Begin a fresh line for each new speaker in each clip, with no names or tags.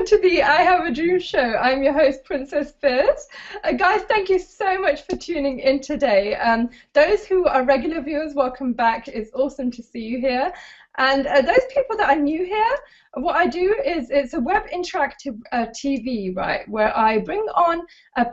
to the I Have a Dream show. I'm your host, Princess Fierce. Guys, thank you so much for tuning in today. Those who are regular viewers, welcome back. It's awesome to see you here. And those people that are new here, what I do is it's a web interactive TV, right, where I bring on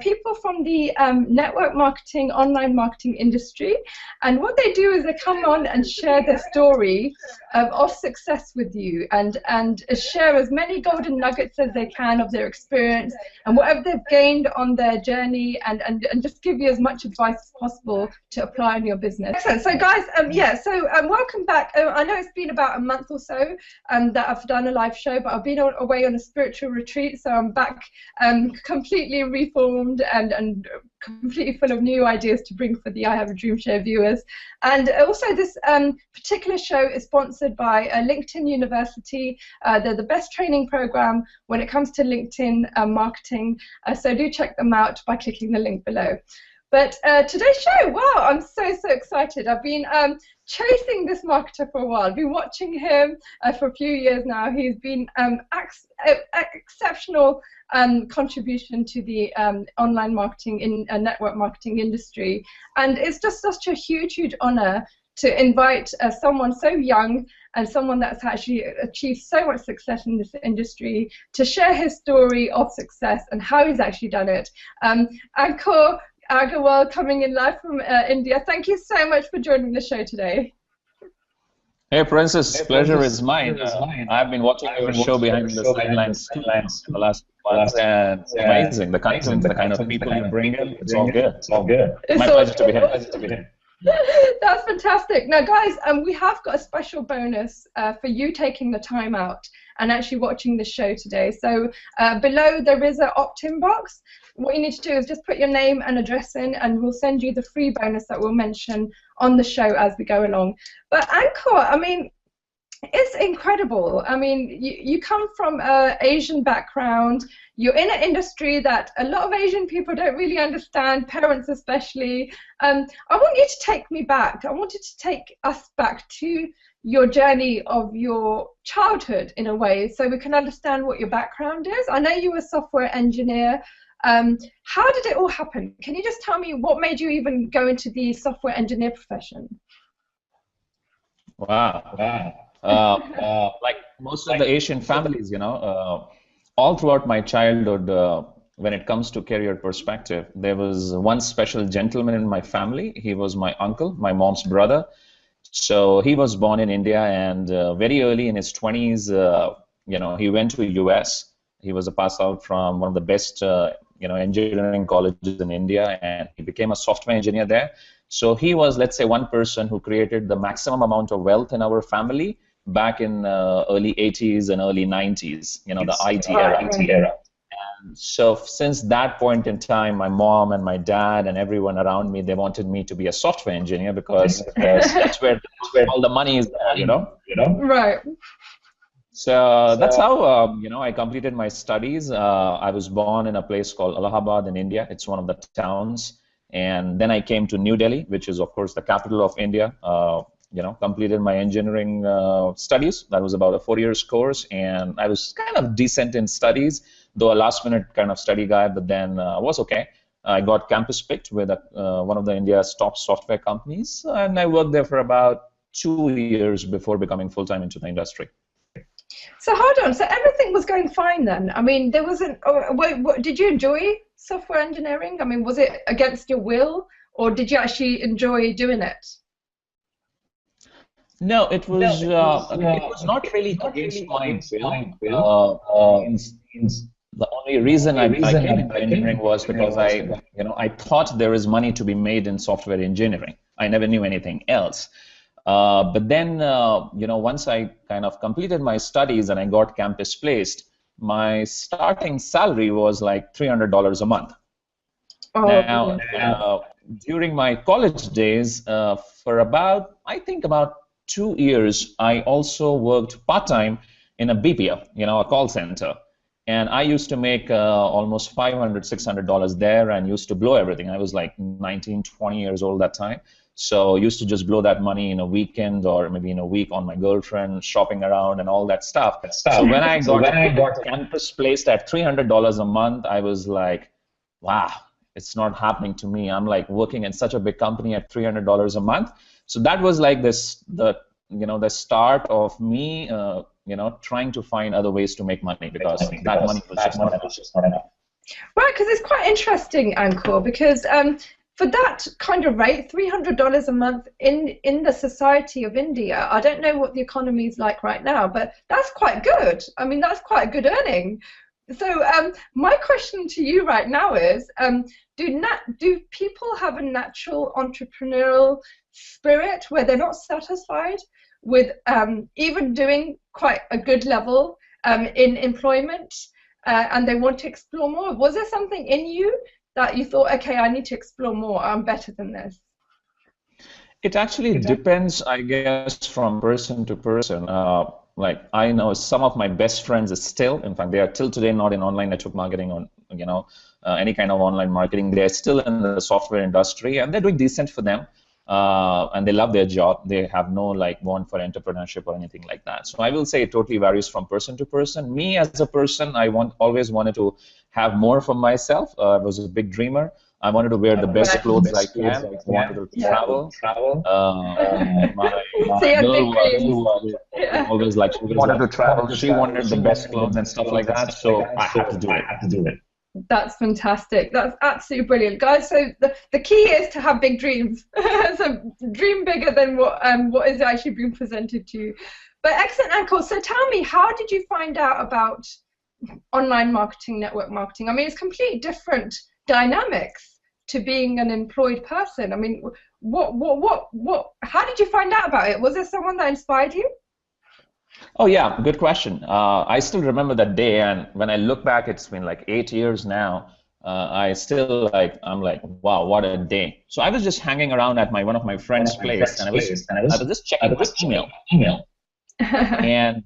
people from the network marketing, online marketing industry, and what they do is they come on and share their story of success with you and share as many golden nuggets as they can of their experience and whatever they've gained on their journey and just give you as much advice as possible to apply in your business. Excellent. So guys, welcome back. I know it's been about a month or so that I've done a live show, but I've been away on a spiritual retreat, so I'm back completely reformed and completely full of new ideas to bring for the I Have a Dream show viewers. And also this particular show is sponsored by LinkedIn University. They're the best training program when it comes to LinkedIn marketing, so do check them out by clicking the link below. But today's show, wow, I'm so excited. I've been chasing this marketer for a while. I've been watching him for a few years now. He's been exceptional contribution to the online marketing network marketing industry, and it's just such a huge honor to invite someone so young and someone that's actually achieved so much success in this industry to share his story of success and how he's actually done it. Ankur, Agarwal, coming in live from India. Thank you so much for joining the show today.
Hey, Princess, pleasure is mine. I've been watching your show behind the sidelines for the last months, and it's amazing. The content, the kind of people you bring in, it's all good. It's all good. My pleasure to be here.
That's fantastic. Now, guys, we have got a special bonus for you taking the time out and actually watching the show today. So below there is an opt-in box. What you need to do is just put your name and address in, and we'll send you the free bonus that we'll mention on the show as we go along. But Ankur, I mean, it's incredible. I mean, you come from an Asian background. You're in an industry that a lot of Asian people don't really understand, parents especially. I want you to take me back. I wanted to take us back to your journey of your childhood in a way, so we can understand what your background is. I know you were a software engineer. How did it all happen? Can you just tell me what made you even go into the software engineer profession?
Wow. Like most of the Asian families, you know, all throughout my childhood, when it comes to career perspective, there was one special gentleman in my family. He was my uncle, my mom's brother. So he was born in India, and very early in his 20s, you know, he went to US. He was a pass out from one of the best, you know, engineering colleges in India, and he became a software engineer there. So he was, let's say, one person who created the maximum amount of wealth in our family back in early 80s and early 90s, you know, the IT era. And so since that point in time, my mom and my dad and everyone around me, they wanted me to be a software engineer because that's where all the money is, you know?
Right.
So that's how, you know, I completed my studies. I was born in a place called Allahabad in India. It's one of the towns. And then I came to New Delhi, which is, of course, the capital of India. You know, completed my engineering studies. That was about a 4-year course. And I was kind of decent in studies, though a last-minute kind of study guy, but then was okay. I got campus picked with one of the India's top software companies. And I worked there for about 2 years before becoming full-time into the industry.
So hold on. So everything was going fine then? I mean, there wasn't. Did you enjoy software engineering? I mean, was it against your will, or did you actually enjoy doing it?
No, it was. It was not really against my will. The only reason I came into engineering was because I thought there is money to be made in software engineering. I never knew anything else. But then, you know, once I kind of completed my studies and I got campus placed, my starting salary was like $300 a month. Oh, now, during my college days, for about, I think about 2 years, I also worked part-time in a BPO, you know, a call center. And I used to make almost $500, $600 there and used to blow everything. I was like 19, 20 years old that time. So I used to just blow that money in a weekend or maybe in a week on my girlfriend, shopping around and all that stuff. So when I got a campus placed at $300 a month, I was like, wow, it's not happening to me. I'm like working in such a big company at $300 a month. So that was like the start of me, trying to find other ways to make money because that money was just not enough.
Right, because it's quite interesting, Ankur, because for that kind of rate, $300 a month in the society of India, I don't know what the economy is like right now, but that's quite good. I mean, that's quite a good earning. So my question to you right now is, do people have a natural entrepreneurial spirit where they're not satisfied with even doing quite a good level in employment, and they want to explore more? Was there something in you that you thought, okay, I need to explore more, I'm better than this?
It actually depends, I guess, from person to person. Like I know some of my best friends is still, in fact, they are till today not in online network marketing or any kind of online marketing. They're still in the software industry, and they're doing decent for them. And they love their job. They have no want for entrepreneurship or anything like that. So I will say it totally varies from person to person. Me as a person, I always wanted to have more for myself. I was a big dreamer. I wanted to wear the best clothes I can. I wanted to travel. My girl was always like, she wanted to travel. She wanted the best clothes and stuff like that. So I had to do it.
That's fantastic. That's absolutely brilliant, guys. So the key is to have big dreams. So dream bigger than what is actually being presented to you. But excellent, Ankur. So tell me, how did you find out about online marketing, network marketing? I mean, it's completely different dynamics to being an employed person. I mean, how did you find out about it? Was there someone that inspired you?
Oh yeah, good question. I still remember that day, and when I look back, it's been like 8 years now. I'm like, wow, what a day. So I was just hanging around at one of my friend's place, and I was just checking my email. And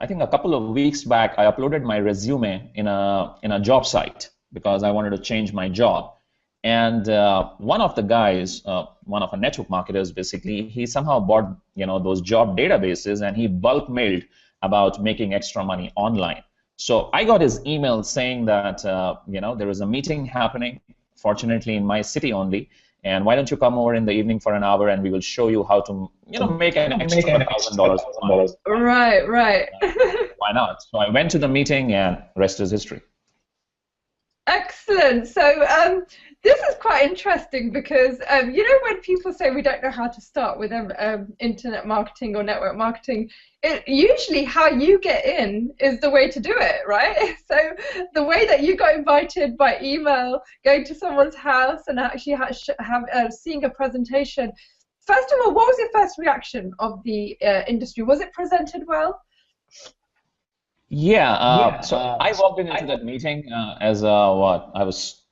I think a couple of weeks back, I uploaded my resume in a job site because I wanted to change my job. And one of the guys, one of the network marketers, basically, he somehow bought those job databases, and he bulk mailed about making extra money online. So I got his email saying that there is a meeting happening, fortunately in my city only, and why don't you come over in the evening for an hour, and we will show you how to make an extra $1,000.
Right.
Why not? So I went to the meeting, and rest is history.
Excellent. So this is quite interesting because when people say we don't know how to start with internet marketing or network marketing, usually how you get in is the way to do it, right? So the way that you got invited by email, going to someone's house and actually seeing a presentation. First of all, what was your first reaction of the industry? Was it presented well?
So I walked into that meeting as I was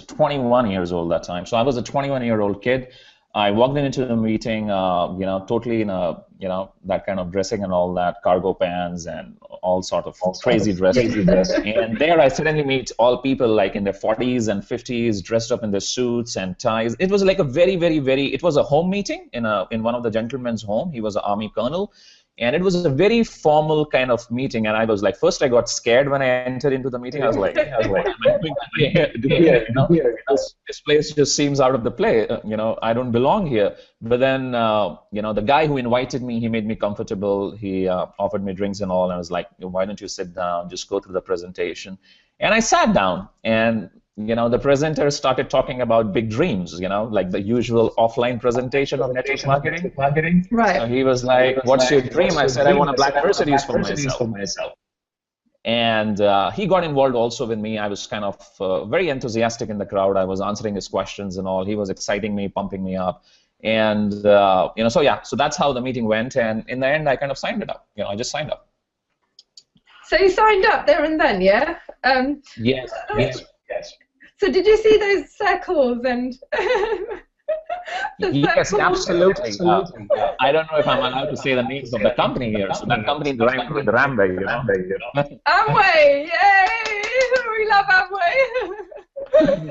21 years old that time. So I was a 21-year-old kid. I walked into the meeting, totally in that kind of dressing and all that, cargo pants and all sort of crazy dressing. And there I suddenly meet all people like in their 40s and 50s, dressed up in their suits and ties. It was like a very, very, it was a home meeting in one of the gentlemen's home. He was an army colonel. And it was a very formal kind of meeting, and I was like, first I got scared when I entered into the meeting. I was like, this place just seems out of the play. I don't belong here. But then, the guy who invited me, he made me comfortable. He offered me drinks and all, and I was like, why don't you sit down, just go through the presentation. And I sat down, and the presenter started talking about big dreams, like the usual offline presentation of network marketing.
Right.
So he was like, what's your dream? I said, I want a black Mercedes for myself. And he got involved also with me. I was kind of very enthusiastic in the crowd. I was answering his questions and all. He was exciting me, pumping me up. And, so that's how the meeting went. And in the end, I kind of signed it up. I just signed up.
So you signed up there and then, yeah?
Yes.
So did you see those circles and
Yes, absolutely. I don't know if I'm allowed to say the names of the company here. So that company is with Ramway,
Amway, yay! We love Amway.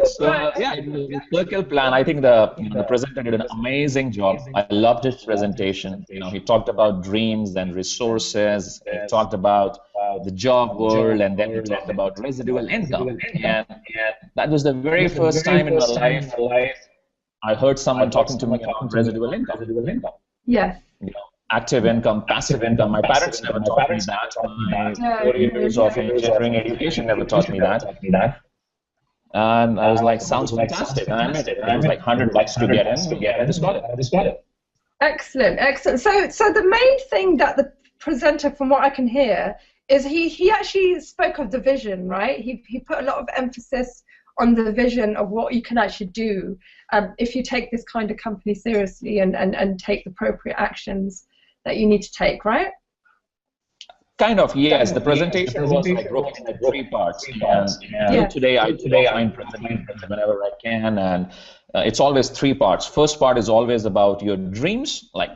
So yeah, it was a circle plan. I think the presenter did an amazing job. I loved his presentation. He talked about dreams and resources. He talked about the job world, and then he talked about residual income. And that was the very first time in my life I heard someone talking to me about residual income.
Yes.
Active income, passive income. My parents never taught me that. My 4 years of engineering education never taught me that. And I was like, sounds fantastic. And I made it. It was like $100 to get in, and I just got it.
Excellent, excellent. So the main thing that the presenter, from what I can hear, is he actually spoke of the vision, right? He put a lot of emphasis on the vision of what you can actually do if you take this kind of company seriously and take the appropriate actions that you need to take, right?
Kind of, yes. The presentation was like broken into three parts, and till today I find presentations whenever I can, and it's always three parts. First part is always about your dreams, like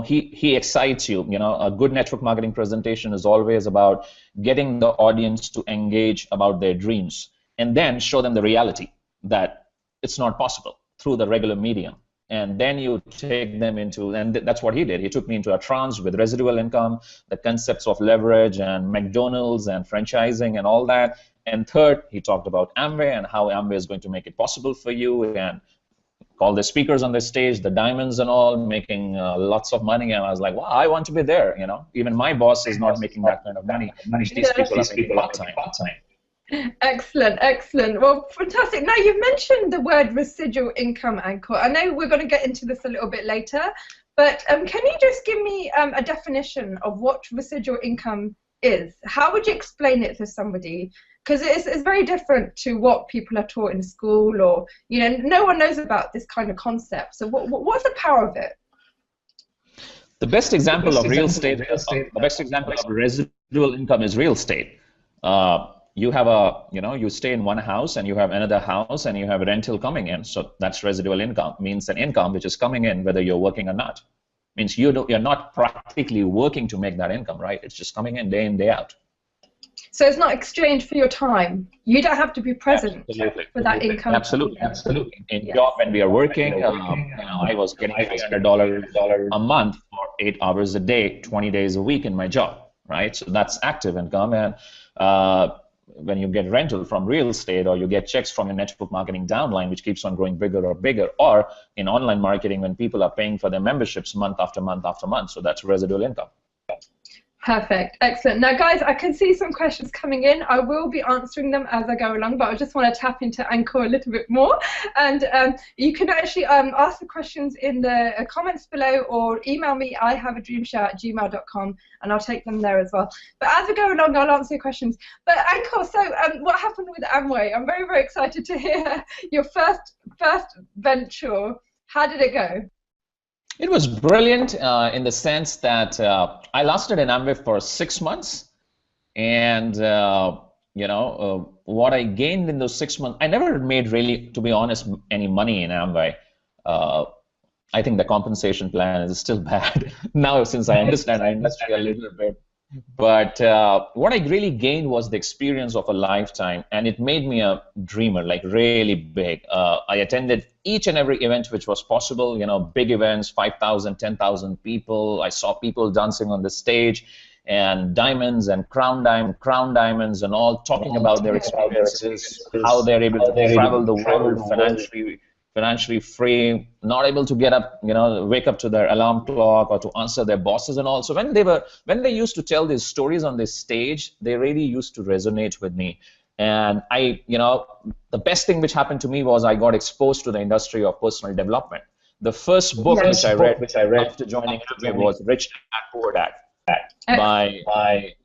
he excites you. A good network marketing presentation is always about getting the audience to engage about their dreams, and then show them the reality that it's not possible through the regular medium. And then you take them into, and that's what he did. He took me into a trance with residual income, the concepts of leverage and McDonald's and franchising and all that. And third, he talked about Amway and how Amway is going to make it possible for you, and all the speakers on the stage, the diamonds and all, making lots of money. And I was like, wow, I want to be there. Even my boss is not making that kind of money. These people are making part-time.
Excellent, excellent. Well, fantastic. Now, you've mentioned the word residual income, Ankur. I know we're going to get into this a little bit later, but can you just give me a definition of what residual income is? How would you explain it to somebody? Because it's very different to what people are taught in school, or no one knows about this kind of concept. So what's the power of it?
The best example of real estate, the best example of residual income is real estate. You have you stay in one house and you have another house and you have rental coming in. So that's residual income. Means an income which is coming in whether you're working or not. Means you're not practically working to make that income, right? It's just coming in, day out.
So it's not exchanged for your time. You don't have to be present for that income.
Absolutely. In job, when we are working, I was getting $300 a month for 8 hours a day, 20 days a week in my job, right? So that's active income. And when you get rental from real estate, or you get checks from your network marketing downline, which keeps on growing bigger or bigger, or in online marketing when people are paying for their memberships month after month after month. So that's residual income.
Perfect. Excellent. Now, guys, I can see some questions coming in. I will be answering them as I go along, but I just want to tap into Ankur a little bit more. And you can actually ask the questions in the comments below, or email me, ihaveadreamshow@gmail.com, and I'll take them there as well. But as we go along, I'll answer your questions. But Ankur, so what happened with Amway? I'm very, very excited to hear your first venture. How did it go?
It was brilliant in the sense that I lasted in Amway for 6 months, and what I gained in those 6 months, I never made really, to be honest, any money in Amway. I think the compensation plan is still bad now, since I understand our industry a little bit. But what I really gained was the experience of a lifetime, and it made me a dreamer, like really big. I attended each and every event which was possible, big events, 5,000, 10,000 people. I saw people dancing on the stage, and diamonds and crown diamonds and all, talking about their experiences, how they're able to travel the world financially free, not able to get up, wake up to their alarm clock or to answer their bosses and all. So when they used to tell these stories on this stage, they really used to resonate with me. And the best thing which happened to me was I got exposed to the industry of personal development. The first book which I read after joining Amway was Rich Dad Poor Dad by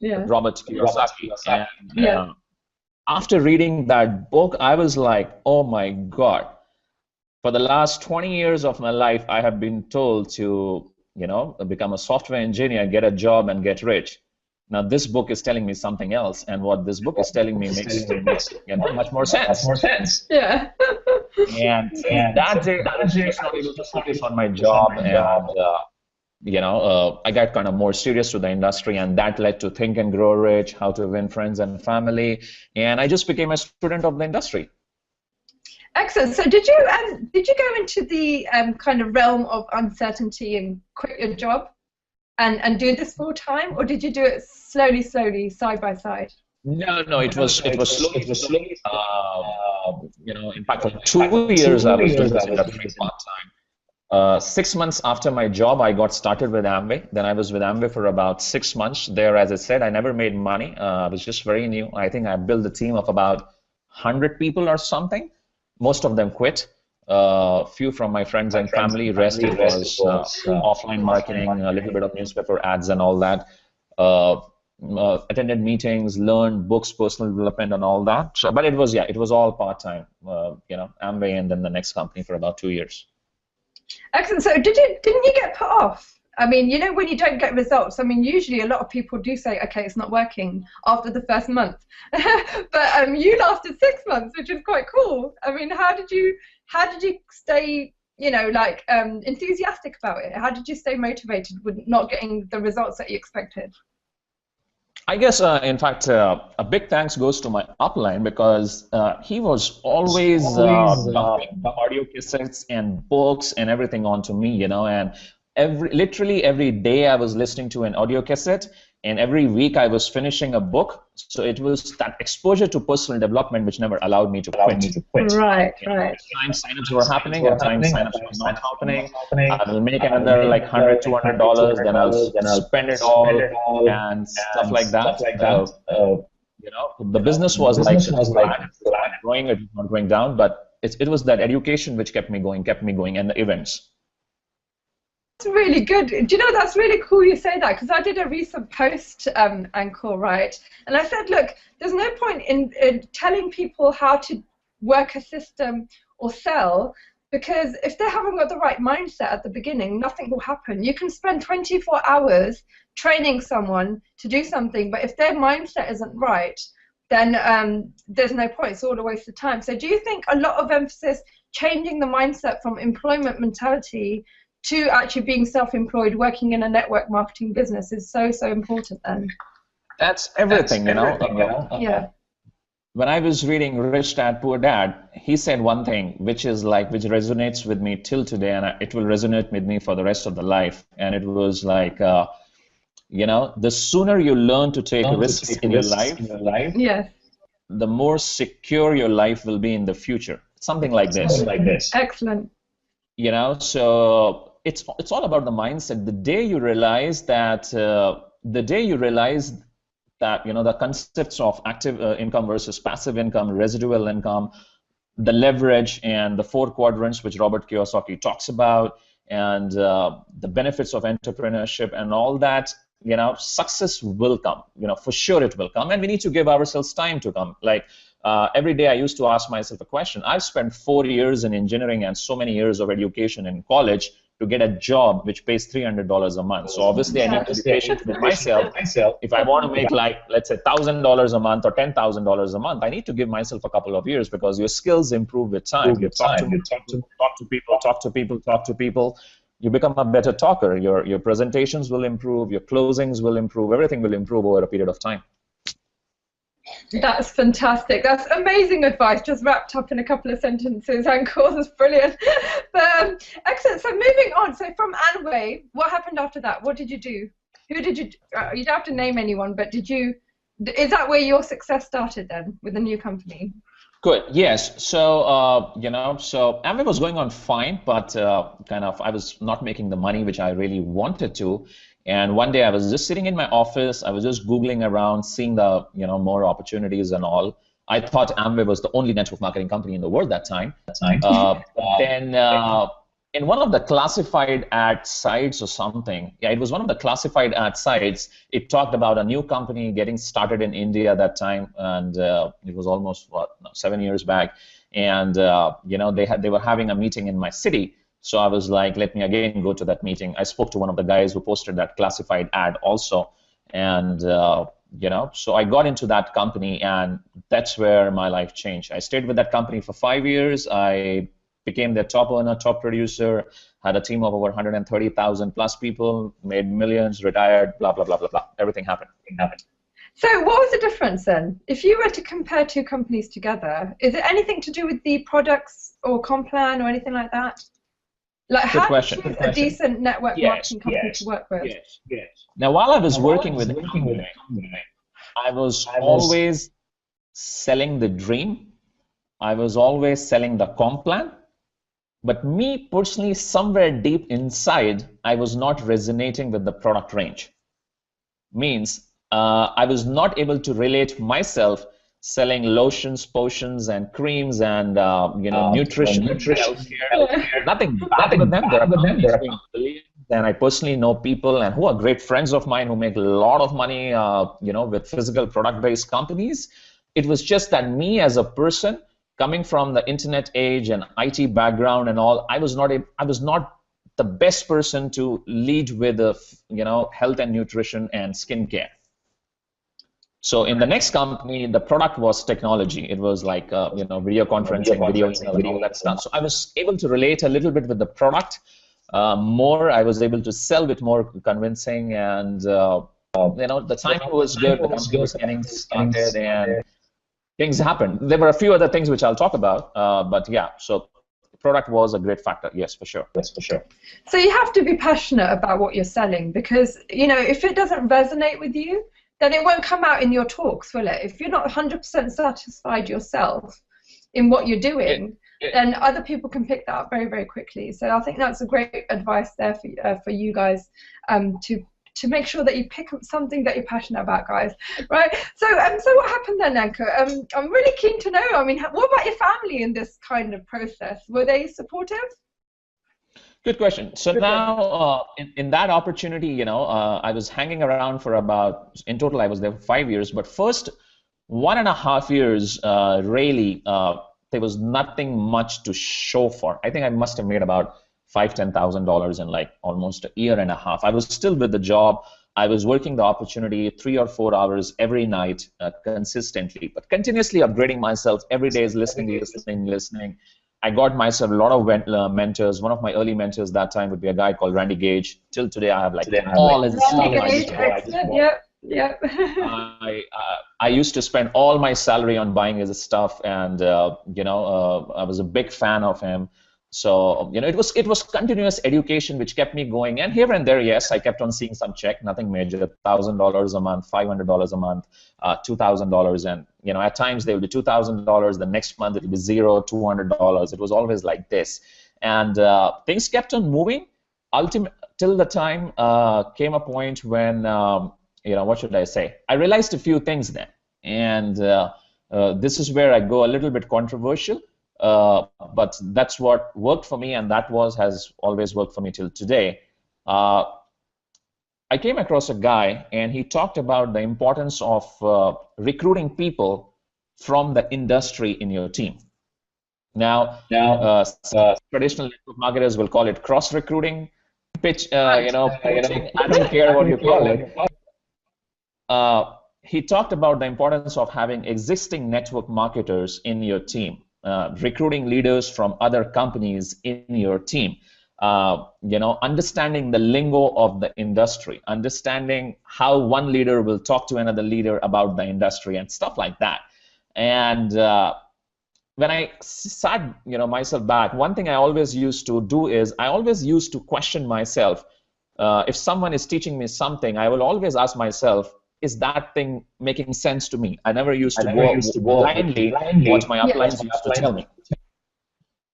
Robert Kiyosaki. And after reading that book, I was like, oh my God. For the last 20 years of my life, I have been told to, become a software engineer, get a job, and get rich. Now, this book is telling me something else, and what this book is telling me makes much more sense.
Yeah.
And that day, I was just not able to focus on my job, and I got kind of more serious to the industry, and that led to Think and Grow Rich, How to Win Friends and Family, and I just became a student of the industry.
Excellent. So did you go into the kind of realm of uncertainty and quit your job and do this full time, or did you do it slowly, slowly, side by side?
No, no, it was slowly, slowly. In fact, for 2 years I was doing this industry part-time. 6 months after my job, I got started with Amway. Then I was with Amway for about 6 months. There, as I said, I never made money. I was just very new. I think I built a team of about 100 people or something. Most of them quit. Few from my friends and family. Rest it was offline marketing, a little bit of newspaper ads and all that. Uh, Attended meetings, learned books, personal development, and all that. So, but it was all part-time. Amway and then the next company for about 2 years.
Excellent. So didn't you get put off? I mean, you know, when you don't get results, I mean, usually a lot of people do say, okay, it's not working after the first month. But you lasted 6 months, which is quite cool. I mean, how did you stay, enthusiastic about it? How did you stay motivated with not getting the results that you expected?
I guess, in fact, a big thanks goes to my upline because he was always dumping audio cassettes and books and everything onto me, and literally every day I was listening to an audio cassette, and every week I was finishing a book. So it was that exposure to personal development which never allowed me to quit.
Right,
At times signups were happening, at times signups were not happening. I will make another like $100, $200, then I'll spend it all and stuff like that. The business was like growing, it was not going down, but it was that education which kept me going, and the events.
That's really good. Do you know, that's really cool you say that, because I did a recent post, Ankur, right? And I said, look, there's no point in telling people how to work a system or sell, because if they haven't got the right mindset at the beginning, nothing will happen. You can spend 24 hours training someone to do something, but if their mindset isn't right, then there's no point. It's all a waste of time. So do you think a lot of emphasis changing the mindset from employment mentality to actually being self-employed, working in a network marketing business is so important then?
That's everything,
Yeah.
When I was reading Rich Dad, Poor Dad, he said one thing which resonates with me till today, and it will resonate with me for the rest of the life. And it was like, the sooner you learn to take risks in your life,
yes,
the more secure your life will be in the future. Something like this.
Excellent.
So it's all about the mindset. The day you realize that, the concepts of active income versus passive income, residual income, the leverage, and the 4 quadrants which Robert Kiyosaki talks about, and the benefits of entrepreneurship and all that, success will come. For sure it will come, and we need to give ourselves time to come. Like every day I used to ask myself a question. I've spent 4 years in engineering and so many years of education in college to get a job which pays $300 a month. So obviously I need to be patient with myself. If I want to make, like, let's say $1,000 a month or $10,000 a month, I need to give myself a couple of years, because your skills improve with time. You talk to people. You become a better talker. Your presentations will improve. Your closings will improve. Everything will improve over a period of time.
That's fantastic. That's amazing advice, just wrapped up in a couple of sentences. Ankur, that's brilliant. But excellent. So moving on. So from Amway, what happened after that? What did you do? Who did you? You don't have to name anyone, but did you? Is that where your success started then, with the new company?
Good. Yes. So so Amway was going on fine, but I was not making the money which I really wanted to. And one day I was just sitting in my office. I was just Googling around, seeing the more opportunities and all. I thought Amway was the only network marketing company in the world that time. Then in one of the classified ad sites or something, it was one of the classified ad sites. It talked about a new company getting started in India that time, and it was almost 7 years back. And they were having a meeting in my city. So I was like, let me again go to that meeting. I spoke to one of the guys who posted that classified ad also, and so I got into that company, and that's where my life changed. I stayed with that company for 5 years. I became their top earner, top producer, had a team of over 130,000 plus people, made millions, retired, blah, blah, blah, blah, blah. Everything happened.
So what was the difference then? If you were to compare two companies together, is it anything to do with the products or comp plan or anything like that? Like,
Good
how do you
question.
choose a decent network
Yes,
marketing company to work with?
yes. Now, while I was working with a company, I was always selling the dream. I was always selling the comp plan. But me personally, somewhere deep inside, I was not resonating with the product range. Means I was not able to relate myself selling lotions, potions, and creams and nutrition, healthcare. Nothing bad with them. There are companies doing billions, and I personally know people and who are great friends of mine who make a lot of money, with physical product-based companies. It was just that me as a person coming from the internet age and IT background and all, I was not the best person to lead with health and nutrition and skincare. So in the next company, the product was technology. It was like video conferencing, video email, and all that stuff. So I was able to relate a little bit with the product more. I was able to sell with more convincing, and the timing was good. The company was getting started, and things happened. There were a few other things which I'll talk about, but yeah. So product was a great factor, yes, for sure.
So you have to be passionate about what you're selling, because if it doesn't resonate with you, then it won't come out in your talks, will it? If you're not 100% satisfied yourself in what you're doing, then other people can pick that up very, very quickly. So I think that's a great advice there for you guys to make sure that you pick up something that you're passionate about, guys. Right? So what happened then, Ankur? I'm really keen to know. I mean, what about your family in this kind of process? Were they supportive?
Good question. So now, in that opportunity, I was hanging around for in total, I was there for 5 years, but first 1.5 years, really, there was nothing much to show for. I think I must have made about $5,000-$10,000 in like almost a year and a half. I was still with the job. I was working the opportunity 3 or 4 hours every night consistently, but continuously upgrading myself every day, is listening. I got myself a lot of mentors. One of my early mentors that time would be a guy called Randy Gage. Till today, I have all his stuff.
Yep.
I used to spend all my salary on buying his stuff, and I was a big fan of him. So it was continuous education which kept me going. And here and there, yes, I kept on seeing some check, nothing major, $1,000 a month, $500 a month, $2,000, and at times they would be $2,000. The next month it would be $0, $200. It was always like this, and things kept on moving. Till the time came a point when what should I say? I realized a few things then, and this is where I go a little bit controversial. But that's what worked for me, and has always worked for me till today. I came across a guy, and he talked about the importance of recruiting people from the industry in your team. Now, traditional network marketers will call it cross-recruiting, poaching, I don't care what you call it. He talked about the importance of having existing network marketers in your team. Recruiting leaders from other companies in your team, understanding the lingo of the industry, understanding how one leader will talk to another leader about the industry and stuff like that. And when I sat myself back, one thing I always used to do is I always used to question myself. If someone is teaching me something, I will always ask myself, is that thing making sense to me? I never used to go blindly what my uplines used to tell me.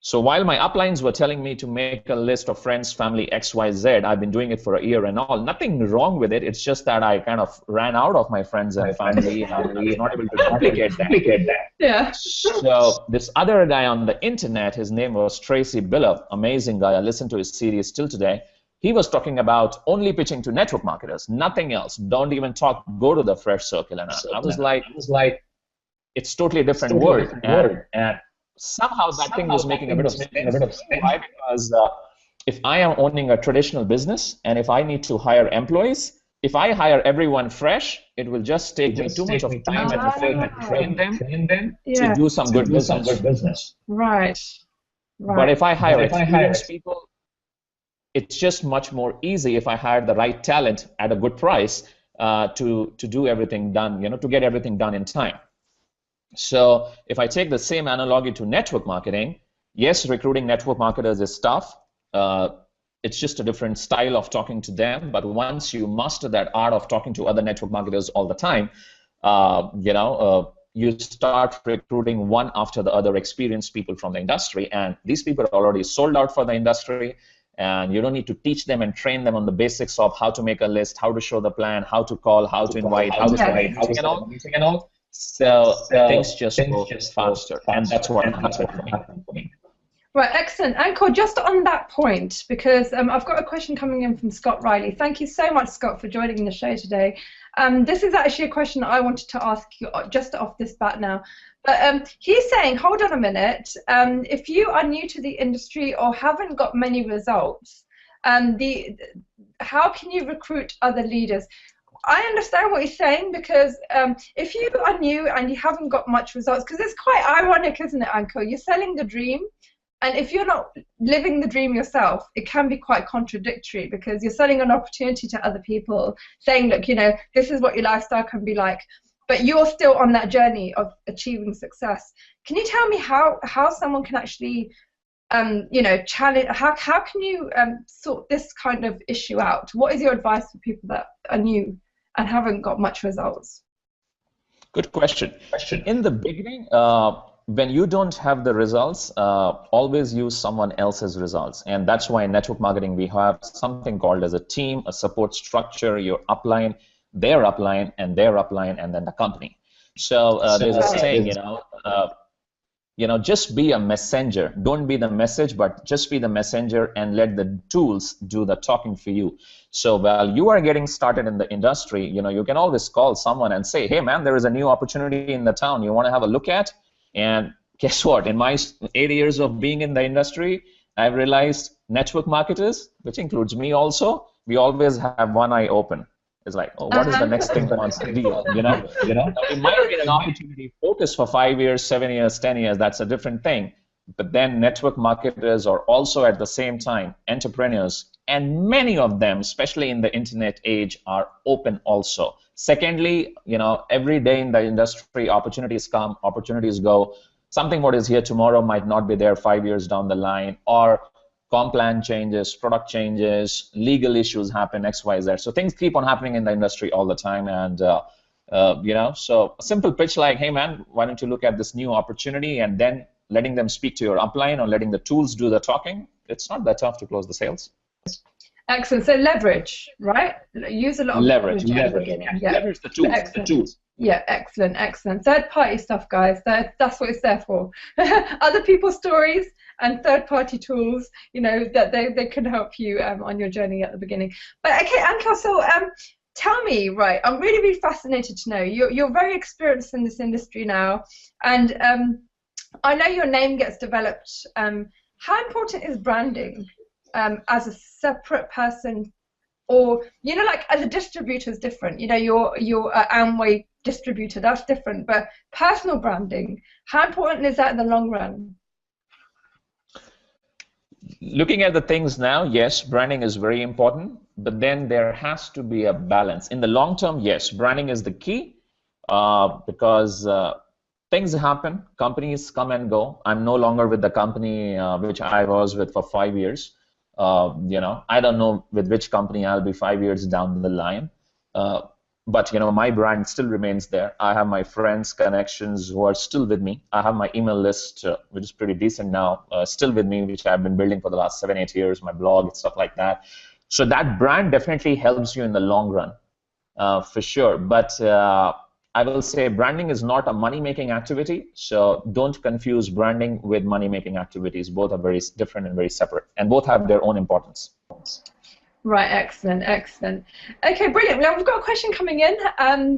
So while my uplines were telling me to make a list of friends, family, X, Y, Z, I've been doing it for a year and all. Nothing wrong with it. It's just that I kind of ran out of my friends and family. I was not able to duplicate that.
Yeah.
So this other guy on the internet, his name was Tracy Billop, amazing guy. I listen to his series till today. He was talking about only pitching to network marketers, nothing else. Don't even go to the fresh circle. And I was like, it's totally a different world. And somehow that thing was making a bit of sense. Why? Because if I am owning a traditional business and if I need to hire employees, if I hire everyone fresh, it will just take me too much of time and effort to train them to do some good business.
Right.
But if I hire experienced people, it's just much more easy if I hire the right talent at a good price. to do everything done, to get everything done in time. So if I take the same analogy to network marketing, yes, recruiting network marketers is tough. It's just a different style of talking to them. But once you master that art of talking to other network marketers all the time, you start recruiting one after the other experienced people from the industry. And these people are already sold out for the industry. And you don't need to teach them and train them on the basics of how to make a list, how to show the plan, how to call, how to invite, how to set a meeting and all. So things just go faster, and that's what happened for me.
Right, excellent. Ankur, just on that point, because I've got a question coming in from Scott Riley. Thank you so much, Scott, for joining the show today. This is actually a question that I wanted to ask you just off this bat now. But he's saying, hold on a minute, if you are new to the industry or haven't got many results, how can you recruit other leaders? I understand what he's saying, because if you are new and you haven't got much results, because it's quite ironic, isn't it, Ankur? You're selling the dream. And if you're not living the dream yourself, it can be quite contradictory, because you're selling an opportunity to other people, saying, look, this is what your lifestyle can be like, but you're still on that journey of achieving success. Can you tell me how someone can actually, challenge, how can you sort this kind of issue out? What is your advice for people that are new and haven't got much results?
Good question. In the beginning, when you don't have the results, always use someone else's results. And that's why in network marketing, we have something called as a team, a support structure, your upline, their upline, and their upline, and then the company. So there's a saying, just be a messenger. Don't be the message, but just be the messenger and let the tools do the talking for you. So while you are getting started in the industry, you can always call someone and say, hey, man, there is a new opportunity in the town. You want to have a look at? And guess what? In my 8 years of being in the industry, I've realized network marketers, which includes me also, we always have one eye open. It's like, oh, what is the next thing on the deal? We might get an opportunity focused for 5 years, 7 years, 10 years. That's a different thing. But then network marketers are also at the same time entrepreneurs, and many of them, especially in the internet age, are open also. Secondly, every day in the industry, opportunities come, opportunities go. Something what is here tomorrow might not be there 5 years down the line, or comp plan changes, product changes, legal issues happen, X, Y, Z. So things keep on happening in the industry all the time. And so a simple pitch like, hey man, why don't you look at this new opportunity, and then letting them speak to your upline or letting the tools do the talking. It's not that tough to close the sales.
Excellent. So leverage, right? Use a lot of leverage.
Yeah. Leverage the tools.
Excellent. The tools. Yeah, excellent. Third-party stuff, guys. That's what it's there for. Other people's stories and third-party tools, that they can help you on your journey at the beginning. But okay, Ankur, so tell me, right? I'm really, really fascinated to know. You're very experienced in this industry now, and I know your name gets developed. How important is branding as a separate person, or like as a distributor is different? You're Amway distributor, that's different. But personal branding, how important is that in the long run?
Looking at the things now, yes, branding is very important, but then there has to be a balance. In the long term, yes, branding is the key, because things happen, companies come and go. I'm no longer with the company which I was with for 5 years. I don't know with which company I'll be 5 years down the line. But my brand still remains there. I have my friends, connections who are still with me. I have my email list, which is pretty decent now, still with me, which I've been building for the last 7, 8 years, my blog and stuff like that. So that brand definitely helps you in the long run, for sure. But I will say branding is not a money-making activity, so don't confuse branding with money-making activities. Both are very different and very separate, and both have their own importance.
Right, excellent. Okay, brilliant. Now we've got a question coming in.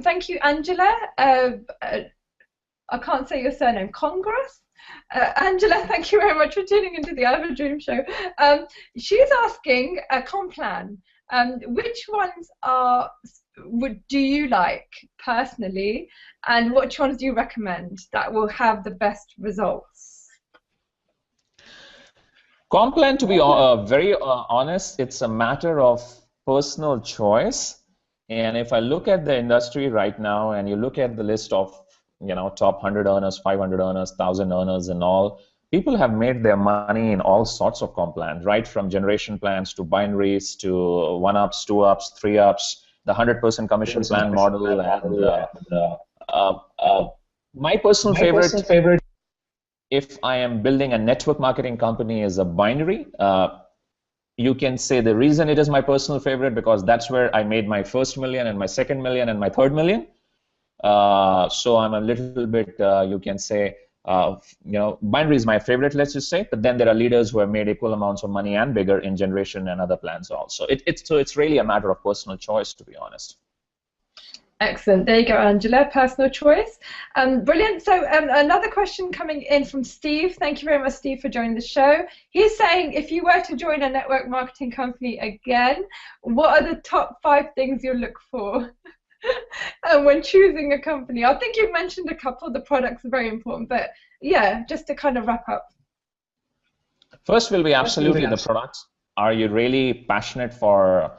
Thank you, Angela. I can't say your surname. Congress? Angela, thank you very much for tuning into the I Have a Dream show. She's asking a comp plan. Which ones do you like personally, and which ones do you recommend that will have the best results?
Comp plan, to be very honest, it's a matter of personal choice. And if I look at the industry right now, and you look at the list of, top 100 earners, 500 earners, 1,000 earners, and all, people have made their money in all sorts of comp plans, right from generation plans to binaries to one-ups, two-ups, three-ups, the 100% commission plan model, and uh, uh, my personal favorite, if I am building a network marketing company, is a binary. You can say the reason it is my personal favorite because that's where I made my first million and my second million and my third million. So I'm a little bit, you can say, binary is my favorite, let's just say. But then there are leaders who have made equal amounts of money and bigger in generation and other plans also. So it's really a matter of personal choice, to be honest.
Excellent. There you go, Angela. Personal choice. Brilliant. So another question coming in from Steve. Thank you very much, Steve, for joining the show. He's saying, if you were to join a network marketing company again, what are the top 5 things you look for when choosing a company? I think you've mentioned a couple. The products are very important, but yeah, just to kind of wrap up.
First will be absolutely the products. Are you really passionate for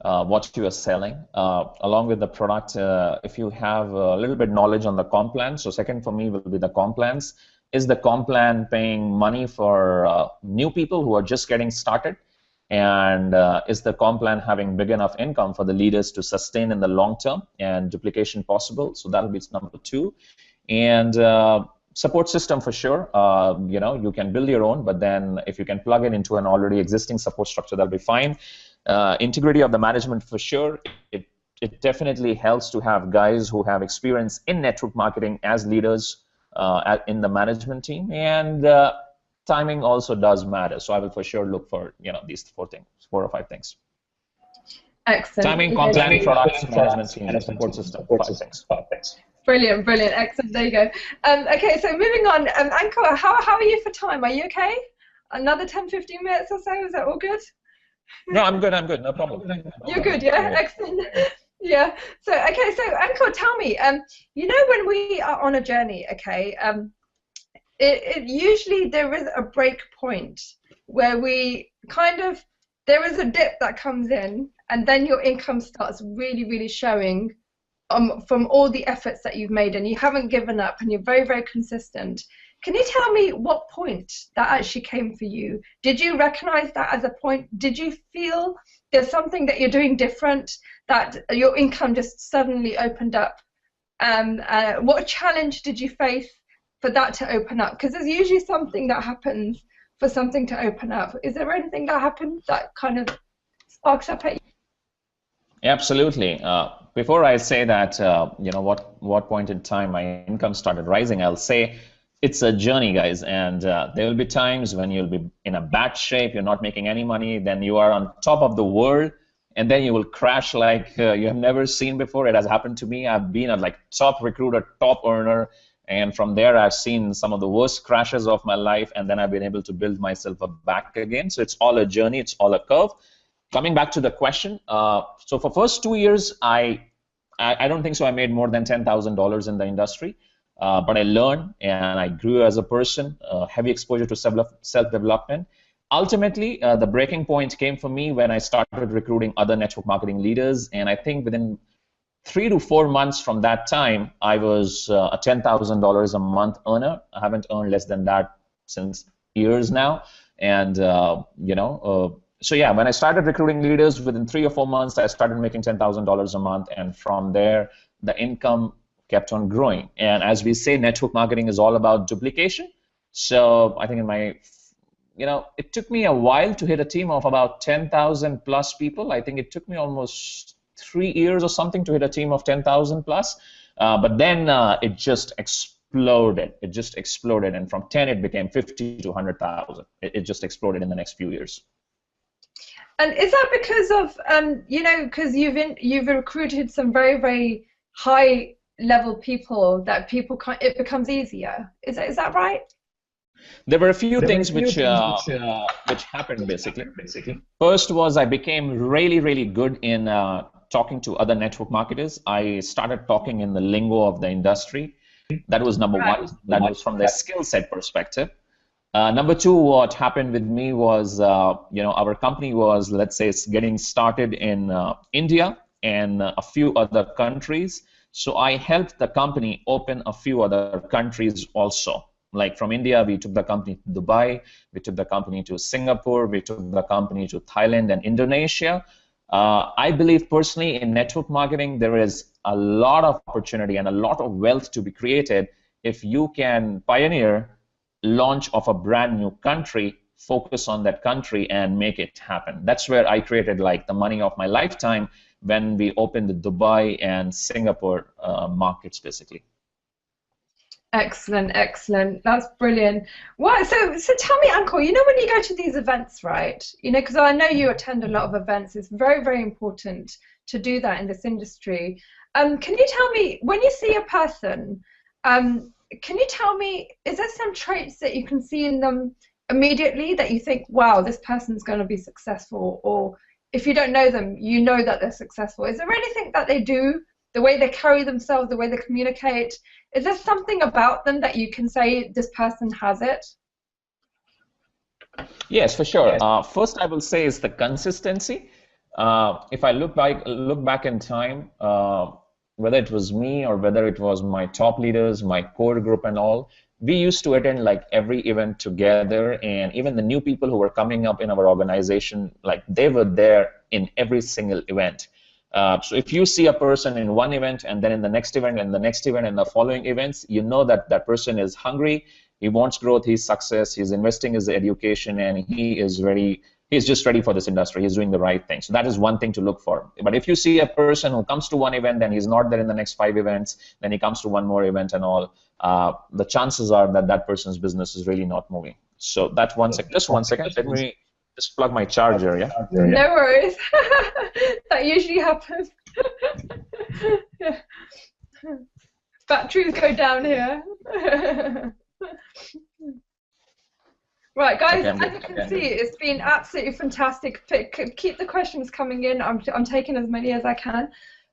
what you are selling? Along with the product, if you have a little bit knowledge on the comp plan. So second for me will be the comp plans. Is the comp plan paying money for new people who are just getting started? And is the comp plan having big enough income for the leaders to sustain in the long term and duplication possible? So that'll be number 2. And support system for sure. You can build your own, but then if you can plug it into an already existing support structure, that'll be fine. Integrity of the management for sure. It definitely helps to have guys who have experience in network marketing as leaders in the management team, and timing also does matter. So I will for sure look for these 4 or 5 things.
Excellent.
Timing, comp planning, products, management team, and support system. 5 things.
Brilliant, brilliant, excellent. There you go. Okay, so moving on. Ankur, how are you for time? Are you okay? Another 10-15 minutes or so? Is that all good?
No, I'm good. No problem.
You're good, yeah? Excellent. Yeah. So, okay, so Ankur, tell me, when we are on a journey, okay, it usually there is a break point where we there is a dip that comes in, and then your income starts really, really showing from all the efforts that you've made, and you haven't given up, and you're very, very consistent. Can you tell me what point that actually came for you? Did you recognize that as a point? Did you feel there's something that you're doing different, that your income just suddenly opened up? What challenge did you face for that to open up? Because there's usually something that happens for something to open up. Is there anything that happened that kind of sparks up at you?
Absolutely. Before I say that, what point in time my income started rising, I'll say it's a journey, guys, and there will be times when you'll be in a bad shape, you're not making any money, then you are on top of the world, and then you will crash like you have never seen before. It has happened to me. I've been a top recruiter, top earner, and from there I've seen some of the worst crashes of my life, and then I've been able to build myself up back again. So it's all a journey, it's all a curve. Coming back to the question, so for first 2 years, I don't think so I made more than $10,000 in the industry. But I learned and I grew as a person, heavy exposure to self-development. Ultimately, the breaking point came for me when I started recruiting other network marketing leaders. And I think within 3 to 4 months from that time, I was a $10,000 a month earner. I haven't earned less than that since years now. And, so yeah, when I started recruiting leaders, within 3 or 4 months, I started making $10,000 a month. And from there, the income kept on growing. And as we say, network marketing is all about duplication. So I think it took me a while to hit a team of about 10,000 plus people. I think it took me almost 3 years or something to hit a team of 10,000 plus. But then it just exploded. It just exploded. And from 10, it became 50 to 100,000. It just exploded in the next few years.
And is that because of, because you've recruited some very, very high level people that it becomes easier. Is that right?
There were a few things which happened basically. First was I became really, really good in talking to other network marketers. I started talking in the lingo of the industry. That was number one. That was from the skill set perspective. Number two, what happened with me was, our company was, let's say, it's getting started in India. in a few other countries. So I helped the company open a few other countries also. Like from India, we took the company to Dubai, we took the company to Singapore, we took the company to Thailand and Indonesia. I believe personally in network marketing, there is a lot of opportunity and a lot of wealth to be created if you can pioneer launch of a brand new country, focus on that country and make it happen. That's where I created like the money of my lifetime when we opened the Dubai and Singapore markets basically.
Excellent, excellent. That's brilliant. What? So tell me, Ankur, you know when you go to these events, right? You know, because I know you attend a lot of events. It's very, very important to do that in this industry. Can you tell me, when you see a person, can you tell me, is there some traits that you can see in them immediately that you think, wow, this person's going to be successful? Or if you don't know them, you know that they're successful. Is there anything that they do, the way they carry themselves, the way they communicate? Is there something about them that you can say this person has it?
Yes, for sure. First, I will say is the consistency. If I look back in time, whether it was me or whether it was my top leaders, my core group and all, we used to attend like every event together, and even the new people who were coming up in our organization, like they were there in every single event. So if you see a person in one event and then in the next event and the next event and the following events, you know that that person is hungry, he wants growth, he's success, he's investing his education, and he's just ready for this industry. He's doing the right thing. So that is one thing to look for. But if you see a person who comes to one event, then he's not there in the next 5 events, then he comes to one more event and all, the chances are that that person's business is really not moving. So that's one second. Just 1 second. Let me just plug my charger, yeah?
No worries. That usually happens. Yeah. Batteries go down here. Right, guys, as you can see, it's been absolutely fantastic. Keep the questions coming in. I'm taking as many as I can.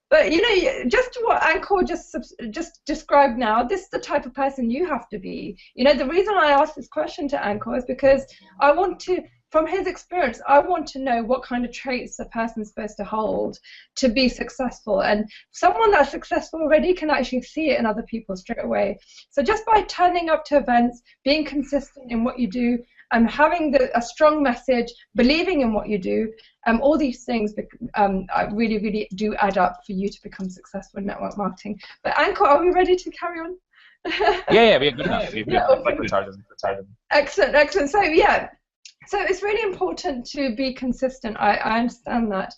But, you know, just what Ankur just described now, this is the type of person you have to be. You know, the reason I asked this question to Ankur is because I want to, from his experience, I want to know what kind of traits a person's supposed to hold to be successful. And someone that's successful already can actually see it in other people straight away. So just by turning up to events, being consistent in what you do, and having a strong message, believing in what you do, all these things really, really do add up for you to become successful in network marketing. But Ankur, are we ready to carry on?
Yeah, we're good enough.
Excellent, excellent. So yeah, so it's really important to be consistent. I understand that.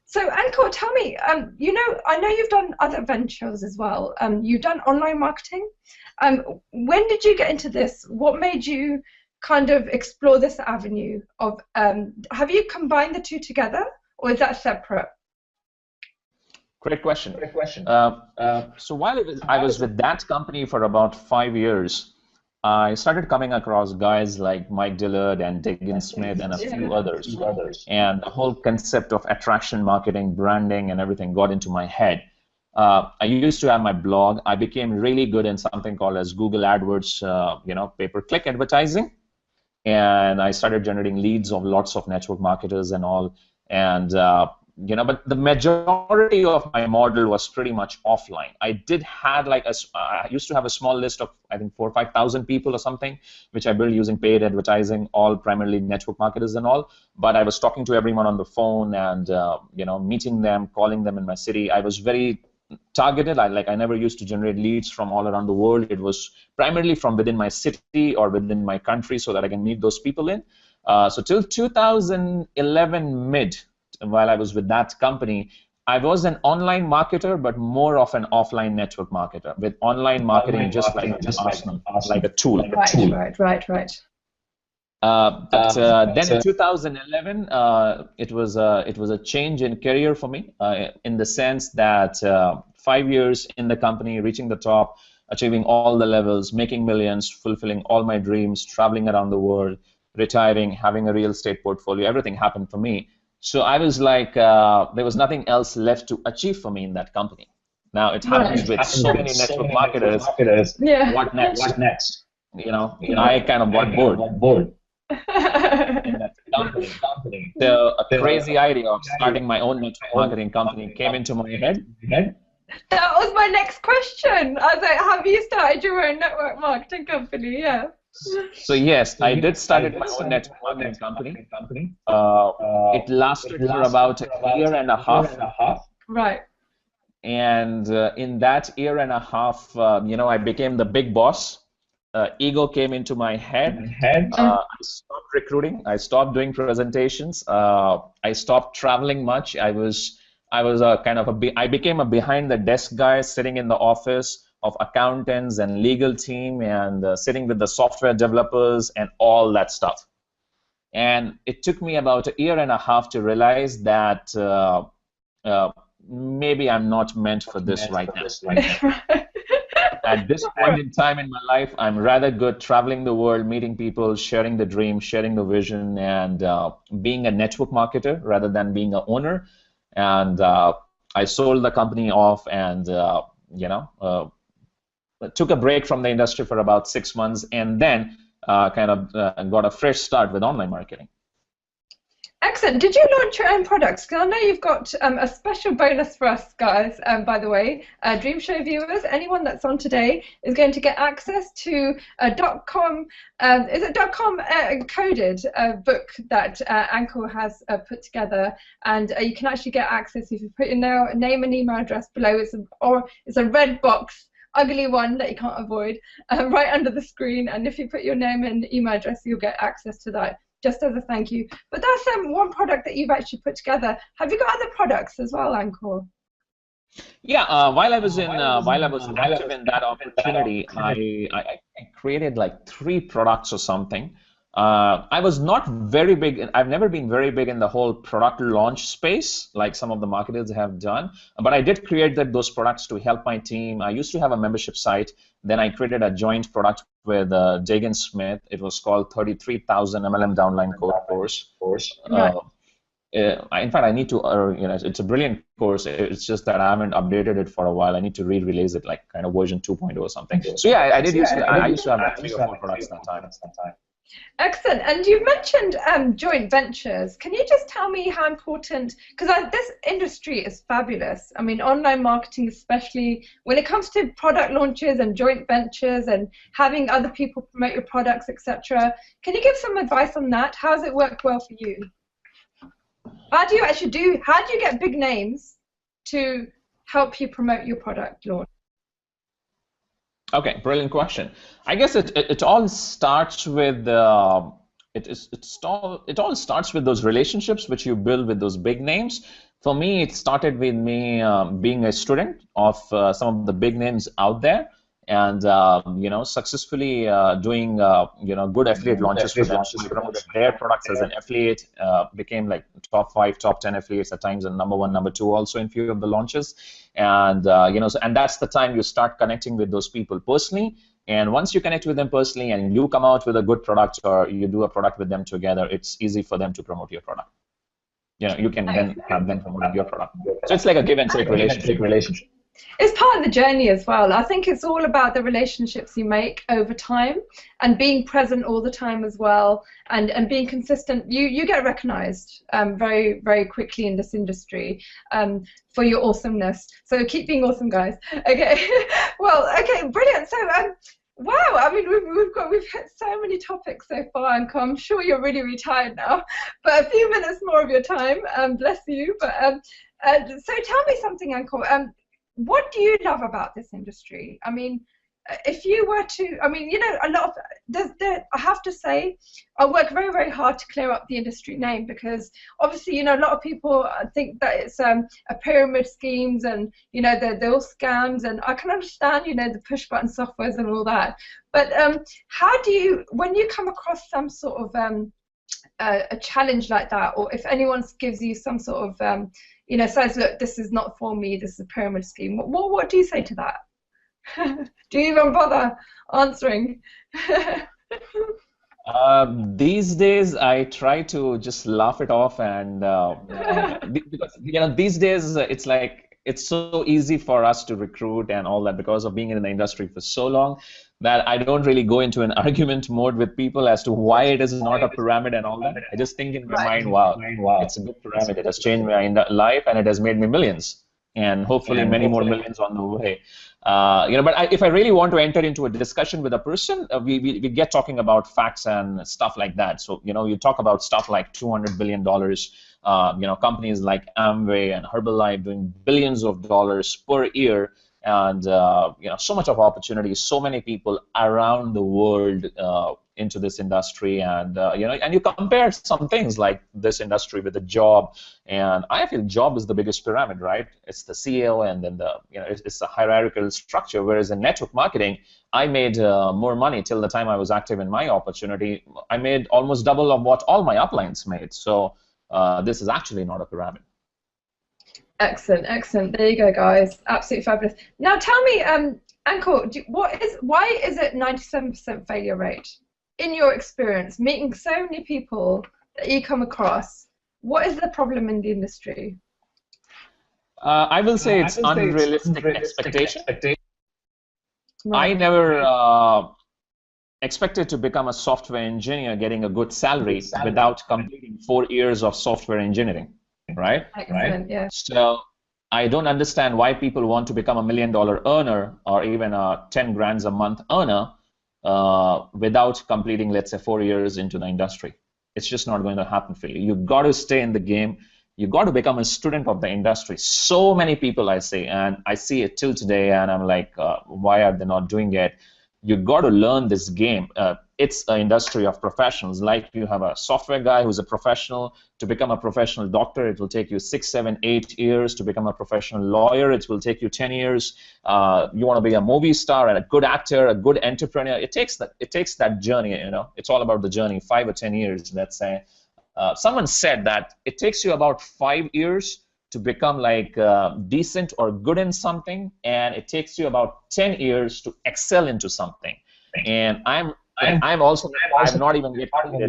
So Ankur, tell me, you know, I know you've done other ventures as well. You've done online marketing. When did you get into this? What made you kind of explore this avenue of, have you combined the two together, or is that separate?
Great question. So while I was with that company for about 5 years, I started coming across guys like Mike Dillard and Diggin Smith and a few others. And the whole concept of attraction marketing, branding, and everything got into my head. I used to have my blog. I became really good in something called as Google AdWords, pay-per-click advertising. And I started generating leads of lots of network marketers and all. And but the majority of my model was pretty much offline. I did have I used to have a small list of, I think, 4,000 or 5,000 people or something, which I built using paid advertising, all primarily network marketers and all. But I was talking to everyone on the phone and meeting them, calling them in my city. I was very targeted. I never used to generate leads from all around the world. It was primarily from within my city or within my country so that I can meet those people in. So till 2011 mid, while I was with that company, I was an online marketer, but more of an offline network marketer, with online marketing just like a tool.
Right.
Then in 2011, it was a change in career for me, in the sense that 5 years in the company, reaching the top, achieving all the levels, making millions, fulfilling all my dreams, traveling around the world, retiring, having a real estate portfolio, everything happened for me. So I was like, there was nothing else left to achieve for me in that company. Now it happens with so many network marketers.
Yeah.
What next? I kind of got bored. in that company. So a crazy idea of starting my own network marketing company came into my head.
That was my next question. I was like, have you started your own network marketing company? Yeah.
So yes, I did started my own network marketing company. Uh, it lasted for about a year and a half.
Right.
And in that year and a half, I became the big boss. Ego came into my head. I stopped recruiting. I stopped doing presentations. I stopped traveling much. I was I became a behind the desk guy sitting in the office of accountants and legal team and sitting with the software developers and all that stuff. And it took me about a year and a half to realize that uh, maybe I'm not meant for this right now. At this point in time in my life, I'm rather good traveling the world, meeting people, sharing the dream, sharing the vision, and being a network marketer rather than being an owner. And I sold the company off and, took a break from the industry for about 6 months and then got a fresh start with online marketing.
Excellent. Did you launch your own products? Because I know you've got a special bonus for us guys, by the way. Dream Show viewers, anyone that's on today is going to get access to a .com, is it .com coded book that Ankur has put together, and you can actually get access if you put your name and email address below. It's a red box, ugly one that you can't avoid, right under the screen, and if you put your name and email address, you'll get access to that, just as a thank you. But that's one product that you've actually put together. Have you got other products as well, Ankur?
Yeah, while I was active in that opportunity, I created like 3 products or something. I was not very big. I've never been very big in the whole product launch space, like some of the marketers have done. But I did create those products to help my team. I used to have a membership site. Then I created a joint product with Jagan Smith. It was called 33,000 MLM Downline Course.
Right.
In fact, I need to, it's a brilliant course. It's just that I haven't updated it for a while. I need to re-release it, like kind of version 2.0 or something. So yeah, I used to have like 3 or 4 products at that time.
Excellent. And you mentioned joint ventures. Can you just tell me how important, because this industry is fabulous. I mean, online marketing, especially when it comes to product launches and joint ventures and having other people promote your products, etc. Can you give some advice on that? How has it worked well for you? How do you get big names to help you promote your product launch?
Okay, brilliant question. I guess it all starts with it all starts with those relationships which you build with those big names. For me, it started with me being a student of some of the big names out there, and successfully doing good affiliate launches for them. So I promoted their products as an affiliate, became like top 5, top 10 affiliates at times, and number 1, number 2 also in few of the launches. And and that's the time you start connecting with those people personally. And once you connect with them personally and you come out with a good product or you do a product with them together, it's easy for them to promote your product. You can then have them promote your product. So it's like a give and take relationship.
It's part of the journey as well. I think it's all about the relationships you make over time and being present all the time as well, and being consistent. You get recognized very, very quickly in this industry for your awesomeness. So keep being awesome, guys. Okay. Well, okay, brilliant. So wow, I mean, we've hit so many topics so far, Ankur. I'm sure you're really, really tired now, but a few minutes more of your time. Bless you. But so tell me something, Ankur. What do you love about this industry? I mean, if you were to, I mean, a lot of, I have to say, I work very, very hard to clear up the industry name, because obviously, a lot of people think that it's a pyramid schemes and, they're all scams, and I can understand, the push button softwares and all that. But how do you, when you come across some sort of a challenge like that, or if anyone gives you some sort of says, look, this is not for me, this is a pyramid scheme, what do you say to that? Do you even bother answering?
These days, I try to just laugh it off, and because these days it's like it's so easy for us to recruit and all that because of being in the industry for so long. that I don't really go into an argument mode with people as to why it is not a pyramid and all that. I just think in my
Right.
mind, wow, it's a good pyramid. It has changed my life and it has made me millions, and hopefully many more millions on the way. But if I really want to enter into a discussion with a person, we get talking about facts and stuff like that. So, you talk about stuff like $200 billion, companies like Amway and Herbalife doing billions of dollars per year, and so much of opportunity, so many people around the world into this industry, and and you compare some things like this industry with a job, and I feel job is the biggest pyramid, right? It's the CEO, and then it's a hierarchical structure. Whereas in network marketing, I made more money till the time I was active in my opportunity. I made almost double of what all my uplines made. So this is actually not a pyramid.
Excellent, excellent. There you go, guys. Absolutely fabulous. Now tell me, Ankur, why is it 97% failure rate? In your experience, meeting so many people that you come across, what is the problem in the industry?
I will say it's unrealistic expectation.
Right.
I never expected to become a software engineer getting a good salary without completing 4 years of software engineering, right?
Excellent, yeah.
So I don't understand why people want to become $1 million earner or even a 10 grand a month earner without completing, let's say, 4 years into the industry. It's just not going to happen for you. You've got to stay in the game. You've got to become a student of the industry. So many people I see, and I see it till today, and I'm like, why are they not doing it? You've got to learn this game. It's an industry of professionals. Like you have a software guy who's a professional. To become a professional doctor, it will take you 6, 7, 8 years. To become a professional lawyer, it will take you 10 years. You want to be a movie star and a good actor, a good entrepreneur. It takes that journey. It's all about the journey. 5 or 10 years, let's say. Someone said that it takes you about 5 years to become like decent or good in something, and it takes you about 10 years to excel into something. And I'm not even yet 10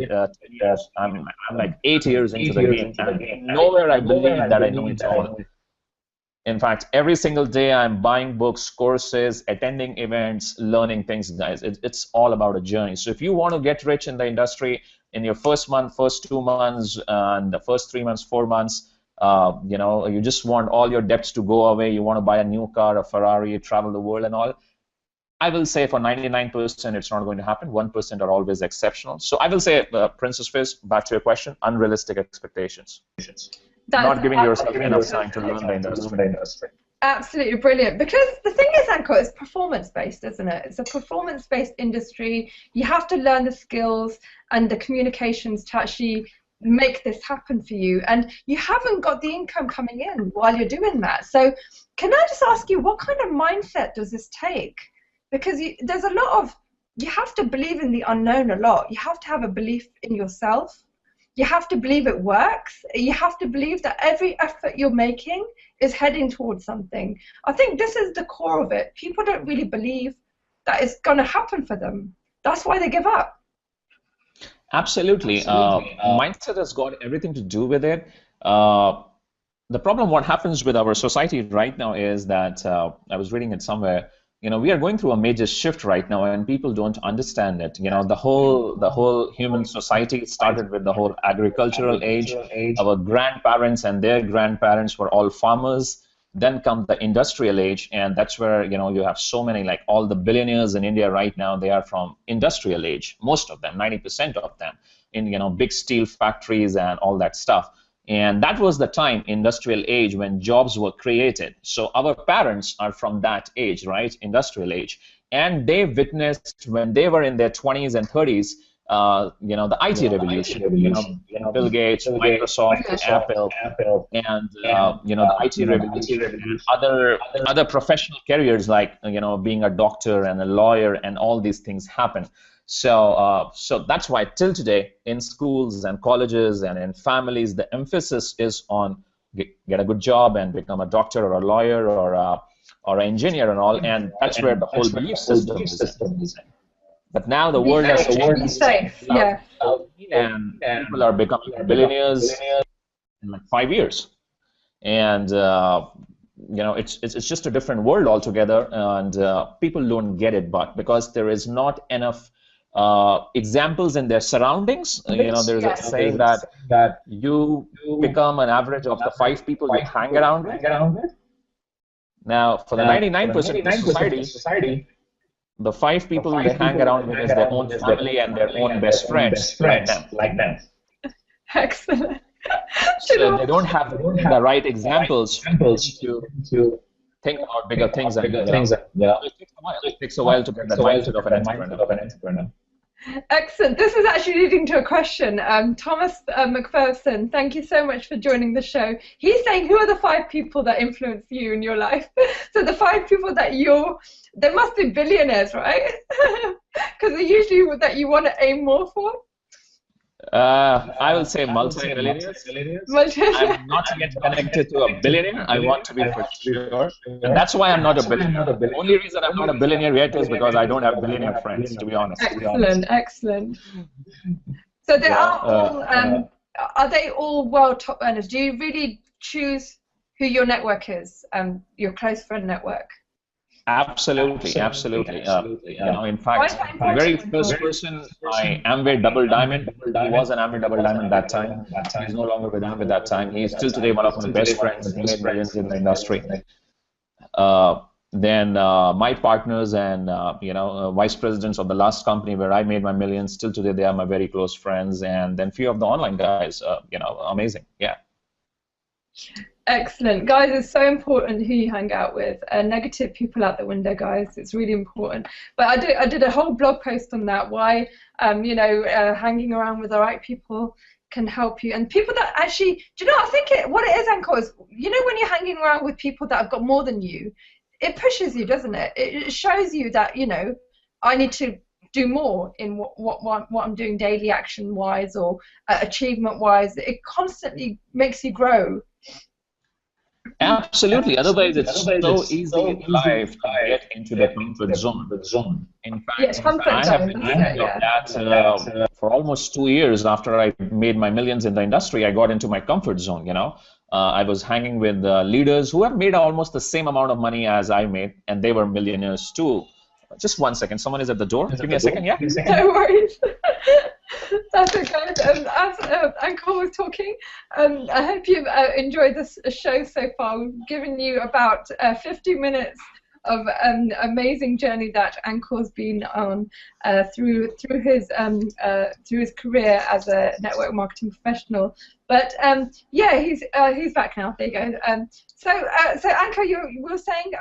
years. I'm like 8 years into the game, and nowhere I believe that I know it all. In fact, every single day I'm buying books, courses, attending events, learning things, guys. It's all about a journey. So if you want to get rich in the industry in your first month, first 2 months, and the first 3 months, 4 months, you just want all your debts to go away. You want to buy a new car, a Ferrari, travel the world and all. I will say for 99% it's not going to happen. 1% are always exceptional. So I will say, Princess Fizz, back to your question, unrealistic expectations. Not giving yourself enough time to learn the industry.
Absolutely brilliant. Because the thing is, Ankur, it's performance-based, isn't it? It's a performance-based industry. You have to learn the skills and the communications to actually make this happen for you. And you haven't got the income coming in while you're doing that. So can I just ask you, what kind of mindset does this take? Because there's a lot of, you have to believe in the unknown a lot. You have to have a belief in yourself. You have to believe it works. You have to believe that every effort you're making is heading towards something. I think this is the core of it. People don't really believe that it's going to happen for them. That's why they give up.
Absolutely. Mindset has got everything to do with it. The problem, what happens with our society right now is that, I was reading it somewhere, we are going through a major shift right now, and people don't understand it. The whole human society started with the whole agricultural age. Our grandparents and their grandparents were all farmers. Then come the industrial age, and that's where you have so many, like all the billionaires in India right now, they are from industrial age. Most of them, 90% of them, in big steel factories and all that stuff. And that was the time, industrial age, when jobs were created. So our parents are from that age, right? Industrial age. And they witnessed, when they were in their 20s and 30s, the IT revolution. Bill Gates, Microsoft, Apple, and the IT revolution, and other professional careers like being a doctor and a lawyer, and all these things happen. So that's why till today in schools and colleges and in families, the emphasis is on get a good job and become a doctor or a lawyer or an engineer and all, and that's where the whole belief system is in. But now the world has changed.
Yeah.
And people are becoming billionaires in like 5 years. And it's just a different world altogether, and people don't get it, but because there is not enough examples in their surroundings. There's a saying that you become an average of the 5 people you hang around with. Now, for the 99% of the society, the 5 people they hang around with is their own family and their own best friends, like them.
Excellent.
So they don't have the right examples to think about bigger things. It takes a while to get the mindset of an entrepreneur.
Excellent. This is actually leading to a question. Thomas McPherson, thank you so much for joining the show. He's saying, who are the 5 people that influence you in your life? So the 5 people that they must be billionaires, right? Because they're usually that you want to aim more for.
I will say multi-millionaires. I'm not yet connected to a billionaire. I want to be for sure. And that's why I'm not a billionaire. The only reason I'm not a billionaire yet is because I don't have billionaire friends, to be honest.
Excellent. So they are they all world top earners? Do you really choose who your network is, your close friend network?
Absolutely. In fact, the very first person, Amway Double Diamond, he was an Amway Double Diamond that time. He's no longer with Amway that time. He's still today one of my best friends. He made millions in the industry. Then my partners and vice presidents of the last company where I made my millions, still today they are my very close friends. And then few of the online guys, amazing. Yeah.
Excellent. Guys, it's so important who you hang out with. Negative people out the window, guys. It's really important. But I did a whole blog post on that, why hanging around with the right people can help you. And people that actually, do you know, I think what it is, Ankur, is, when you're hanging around with people that have got more than you, it pushes you, doesn't it? It shows you that, I need to do more in what I'm doing daily action-wise or achievement-wise. It constantly makes you grow.
Absolutely. Otherwise, it's so easy in life to get into the comfort zone. In fact, I have been doing that for almost 2 years. After I made my millions in the industry, I got into my comfort zone. I was hanging with leaders who have made almost the same amount of money as I made, and they were millionaires too. Just 1 second. Someone is at the door. Give me a second. Yeah.
No worries. That's okay. As Ankur was talking, I hope you've enjoyed this show so far. We've given you about 50 minutes of an amazing journey that Ankur's been on through his career as a network marketing professional. But he's back now. There you go. So Ankur, you were saying,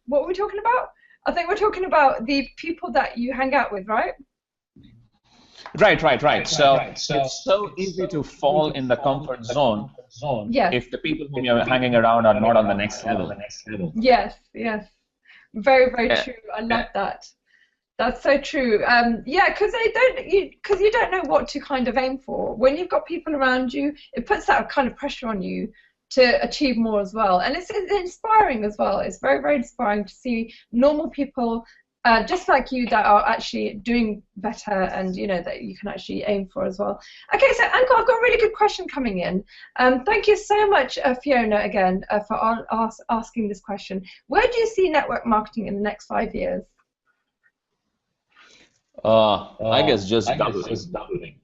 what were we talking about? I think we're talking about the people that you hang out with, right?
Right. So it's so easy to fall in the comfort zone if the people whom you're hanging around are not on the next level.
Yes. Very, very true. I love that. That's so true. Because you don't know what to kind of aim for. When you've got people around you, it puts that kind of pressure on you to achieve more as well. And it's inspiring as well. It's very, very inspiring to see normal people just like you that are actually doing better and, that you can actually aim for as well. Okay, so Ankur, I've got a really good question coming in. Thank you so much, Fiona, again, for asking this question. Where do you see network marketing in the next 5 years?
I guess just doubling.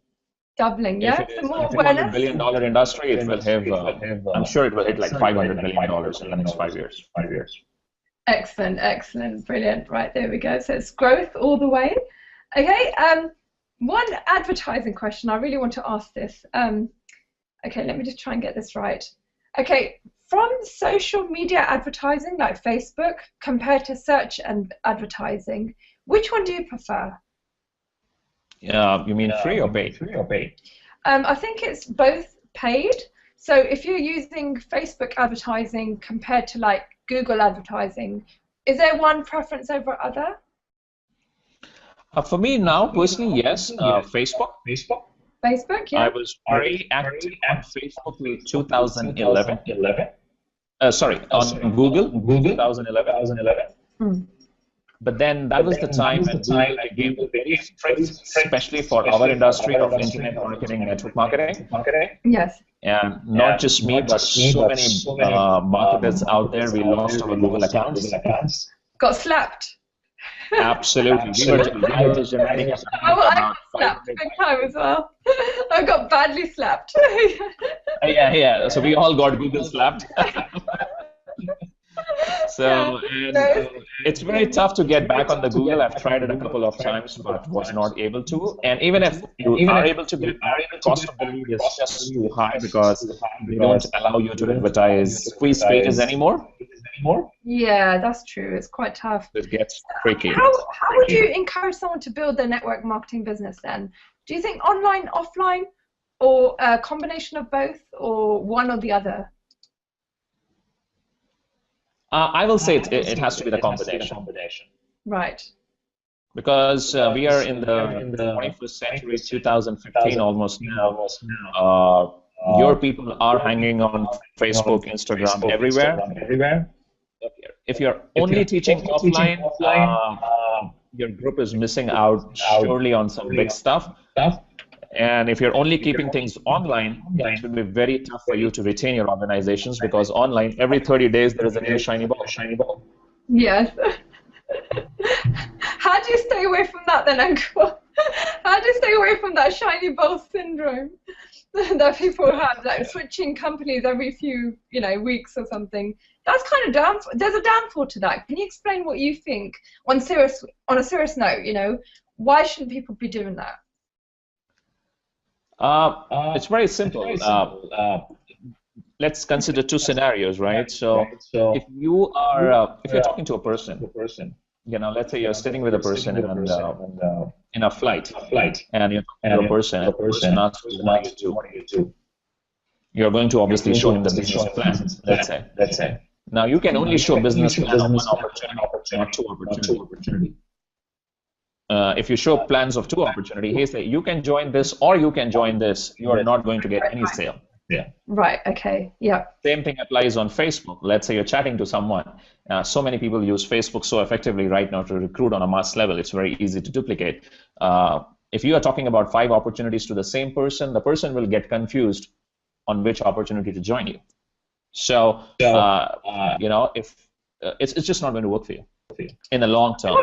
Doubling, yeah?
If it is a $200 billion industry, it will have, I'm sure it will hit like $500 billion in the next 5 years.
Excellent, brilliant. Right, there we go. So it's growth all the way. Okay, one advertising question. I really want to ask this. Okay, let me just try and get this right. Okay, from social media advertising like Facebook compared to search and advertising, which one do you prefer?
You mean free or paid?
I think it's both paid. So if you're using Facebook advertising compared to like Google advertising, is there one preference over other?
For me now, personally, yes. Facebook.
Facebook, yeah.
I was very active on Facebook in 2011. On Google, 2011. But then that was the time when Google became very strict, especially for our industry of internet marketing, network marketing.
Yes.
And not just me, but so many marketers out there, we lost our Google accounts.
Got slapped.
Absolutely. I was generating
I got slapped big time as well. I got badly slapped.
Yeah. So we all got Google slapped. So it's very tough to get back on the Google. I've tried it a couple of times, but was not able to. And even if you are able to get back, the cost of the lead is just too high because they don't allow you to advertise squeeze pages anymore.
Yeah, that's true. It's quite tough.
It gets tricky.
How would you encourage someone to build their network marketing business then? Do you think online, offline, or a combination of both, or one or the other?
I will say it has to be the combination.
Right.
Because we are in the 21st century, 2015 almost now. Your people are hanging on Facebook, Instagram, everywhere. If you're only teaching offline, your group is missing out surely on some big stuff. And if you're only keeping things online, it will be very tough for you to retain your organizations because online, every 30 days, there is a new shiny ball.
Yes. How do you stay away from that then, Ankur? How do you stay away from that shiny ball syndrome that people have, like switching companies every few, weeks or something? That's kind of there's a downfall to that. Can you explain what you think on a serious note? Why shouldn't people be doing that?
It's very simple. Let's consider two scenarios, right? So if you're talking to a person, let's say you're sitting with a person in a flight, and you're talking to a person, and the person asks you, what do you do? You're going to obviously show him the business plan, let's say. Now, you can only show business plan of one opportunity, not two opportunities. If you show plans of two opportunity, he say you can join this or you can join this. You are not going to get any sale.
Yeah. Right. Okay. Yeah.
Same thing applies on Facebook. Let's say you're chatting to someone. So many people use Facebook so effectively right now to recruit on a mass level. It's very easy to duplicate. If you are talking about 5 opportunities to the same person, the person will get confused on which opportunity to join you. So if it's just not going to work for you in the long term.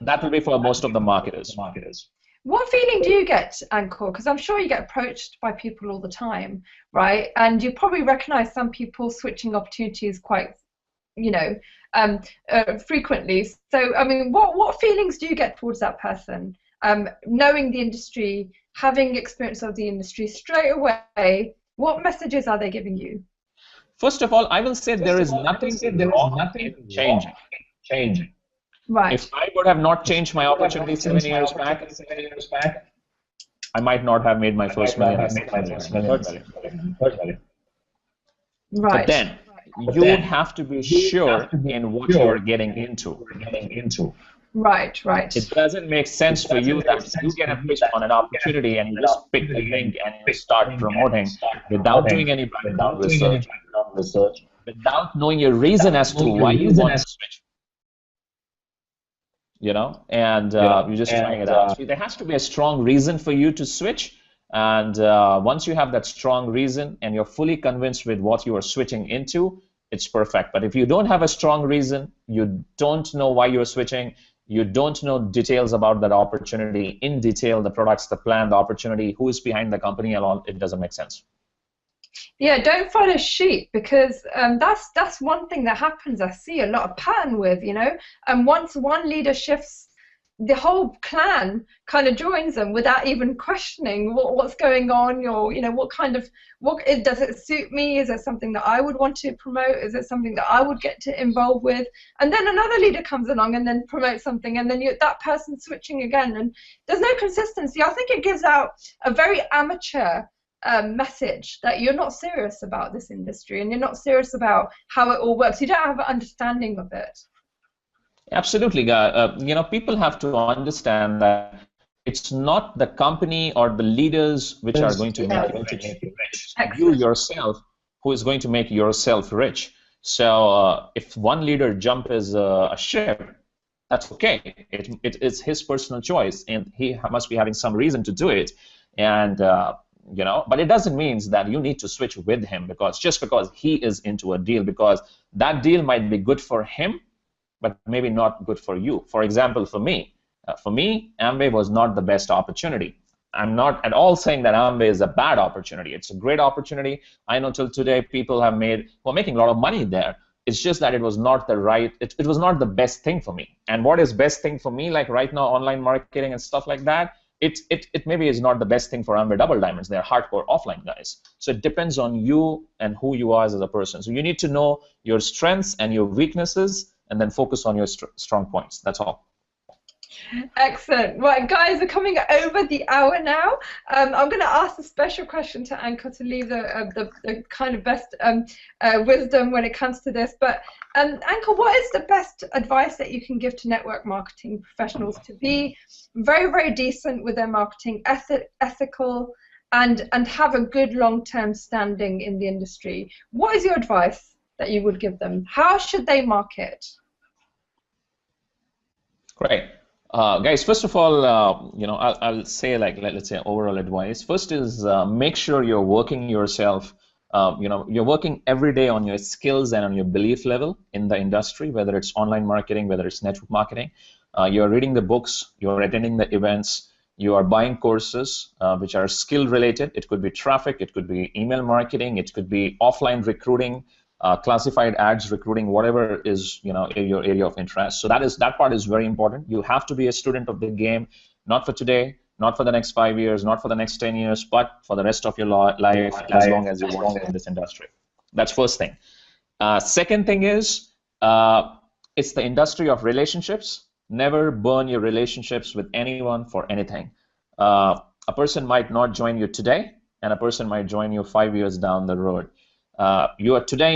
That will be for most of the marketers.
What feeling do you get, Ankur? Because I'm sure you get approached by people all the time, right? And you probably recognize some people switching opportunities quite, frequently. So, I mean, what feelings do you get towards that person? Knowing the industry, having experience of the industry straight away, what messages are they giving you?
First of all, I will say there is nothing wrong in changing.
Right.
If I would have not changed my opportunity 7 years back, I might not have made my first million.
Right.
But then you would have to be sure in what you are getting into.
Right.
It doesn't make sense for you that you get a pitch on an opportunity and you just pick the link and you start promoting without doing any background research, without knowing your reason as to why you want to switch. And you're just trying it out. So there has to be a strong reason for you to switch. And once you have that strong reason and you're fully convinced with what you are switching into, it's perfect. But if you don't have a strong reason, you don't know why you're switching, you don't know details about that opportunity in detail, the products, the plan, the opportunity, who is behind the company and all, it doesn't make sense.
Yeah, don't follow sheep, because that's one thing that happens. I see a lot of pattern with, and once one leader shifts, the whole clan kind of joins them without even questioning what's going on, or does it suit me? Is it something that I would want to promote? Is it something that I would get to involve with? And then another leader comes along and then promotes something, and then that person's switching again, and there's no consistency. I think it gives out a very amateur message that you're not serious about this industry and you're not serious about how it all works. You don't have an understanding of it.
Absolutely. People have to understand that it's not the company or the leaders which are going to make you rich. You yourself who is going to make yourself rich. So if one leader jumps a ship, that's okay. It is his personal choice, and he must be having some reason to do it. And but it doesn't mean that you need to switch with him just because he is into a deal, because that deal might be good for him, but maybe not good for you. For example, for me, Amway was not the best opportunity. I'm not at all saying that Amway is a bad opportunity. It's a great opportunity. I know till today people who are making a lot of money there. It's just that it was not it was not the best thing for me. And what is best thing for me, like right now, online marketing and stuff like that, it maybe is not the best thing for Amway Double Diamonds. They're hardcore offline guys. So it depends on you and who you are as a person. So you need to know your strengths and your weaknesses, and then focus on your strong points. That's all.
Excellent. Right, guys, we're coming over the hour now. I'm going to ask a special question to Ankur to leave the kind of best wisdom when it comes to this. But Ankur, what is the best advice that you can give to network marketing professionals to be very, very decent with their marketing, ethical, and have a good long-term standing in the industry? What is your advice that you would give them? How should they market?
Great. Guys, first of all, I'll say, like, let's say overall advice. First is make sure you're working yourself, you're working every day on your skills and on your belief level in the industry, whether it's online marketing, whether it's network marketing. You're reading the books, you're attending the events, you are buying courses which are skill related. It could be traffic, it could be email marketing, it could be offline recruiting, classified ads recruiting, whatever is your area of interest. So that part is very important. You have to be a student of the game, not for today, not for the next 5 years, not for the next 10 years, but for the rest of your life, as long as you want in this industry. That's first thing. Second thing is it's the industry of relationships. Never burn your relationships with anyone for anything. A person might not join you today, and a person might join you 5 years down the road. You are today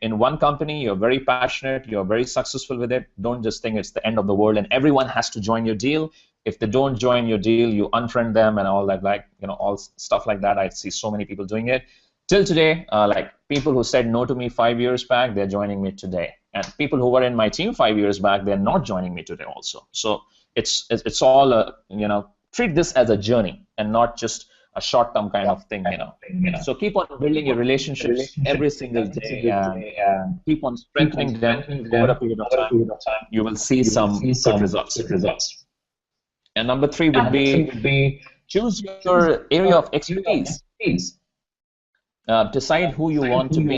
in one company, you're very passionate, you're very successful with it. Don't just think it's the end of the world and everyone has to join your deal. If they don't join your deal, you unfriend them and all that, all stuff like that. I see so many people doing it. Till today, like people who said no to me 5 years back, they're joining me today. And people who were in my team 5 years back, they're not joining me today also. So it's all, treat this as a journey and not just a short-term kind of thing, So keep on building your relationships every single day and keep on strengthening them over a period of time. You will see some good results. And number three would be choose your area of expertise. Decide who you want to be.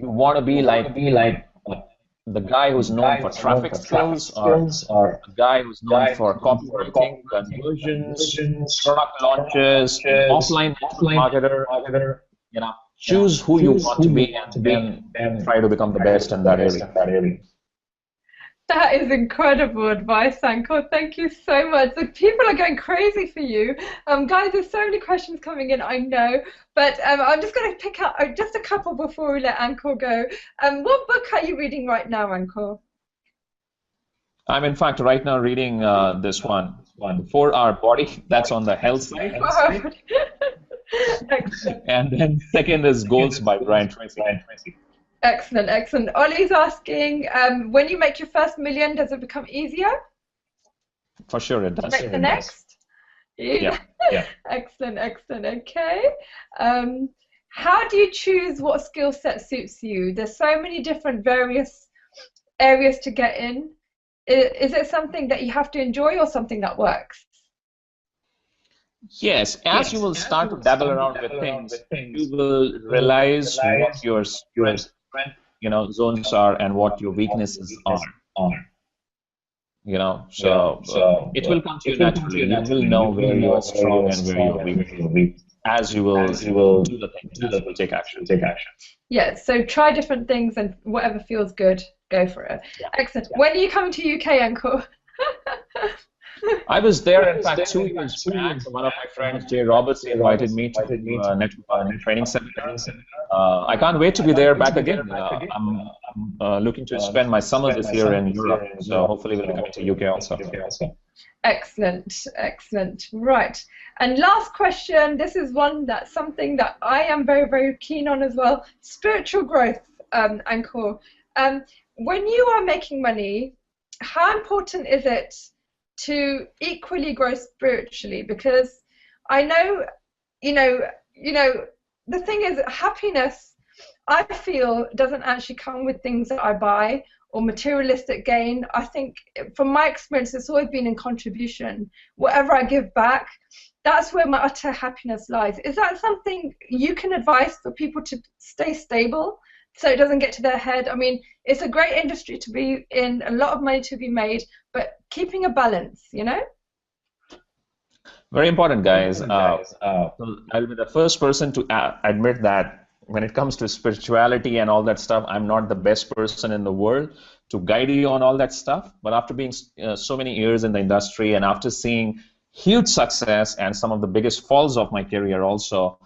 You want to be like the guy who's known for traffic skills, or a guy who's known for copywriting, conversions, product launches, offline marketer. Choose who you want to be and then try to become the best in that area.
That is incredible advice, Ankur. Thank you so much. The people are going crazy for you. Guys, there's so many questions coming in, I know. But I'm just going to pick out just a couple before we let Ankur go. What book are you reading right now, Ankur?
I'm, in fact, right now reading this one, 4-Hour Body. That's on the health side. And then second is Goals by Brian Tracy.
Excellent, excellent. Ollie's asking, when you make your first million, does it become easier?
For sure it does.
Make the next?
Yeah.
Excellent, excellent. Okay. How do you choose what skill set suits you? There's so many different various areas to get in. Is it something that you have to enjoy or something that works?
Yes, as you will start to dabble around with things, you will realize what your strengths, zones are and what your weaknesses are. So it will come to you naturally. You will know where you are strong and where you are weak. As you will do the things, as you will take action.
Yeah, so try different things and whatever feels good, go for it. Yeah. Excellent. Yeah. When are you coming to UK, Ankur?
I was there, in fact, 2 years back. One of my friends, Jay Roberts, invited me to a network training seminar. I can't wait to be there back again. I'm looking to spend my summer this year in Europe, so hopefully we'll be coming to UK also.
Excellent, excellent. Right. And last question. This is something that I am very, very keen on as well. Spiritual growth, Ankur. When you are making money, how important is it to equally grow spiritually? Because I know, you know, you know, the thing is, happiness, I feel, doesn't actually come with things that I buy or materialistic gain. I think, from my experience, it's always been in contribution. Whatever I give back, that's where my utter happiness lies. Is that something you can advise for people to stay stable so it doesn't get to their head? I mean, it's a great industry to be in, a lot of money to be made, but keeping a balance, you know?
Very important, guys. So I'll be the first person to admit that when it comes to spirituality and all that stuff, I'm not the best person in the world to guide you on all that stuff. But after being so many years in the industry and after seeing huge success and some of the biggest falls of my career also,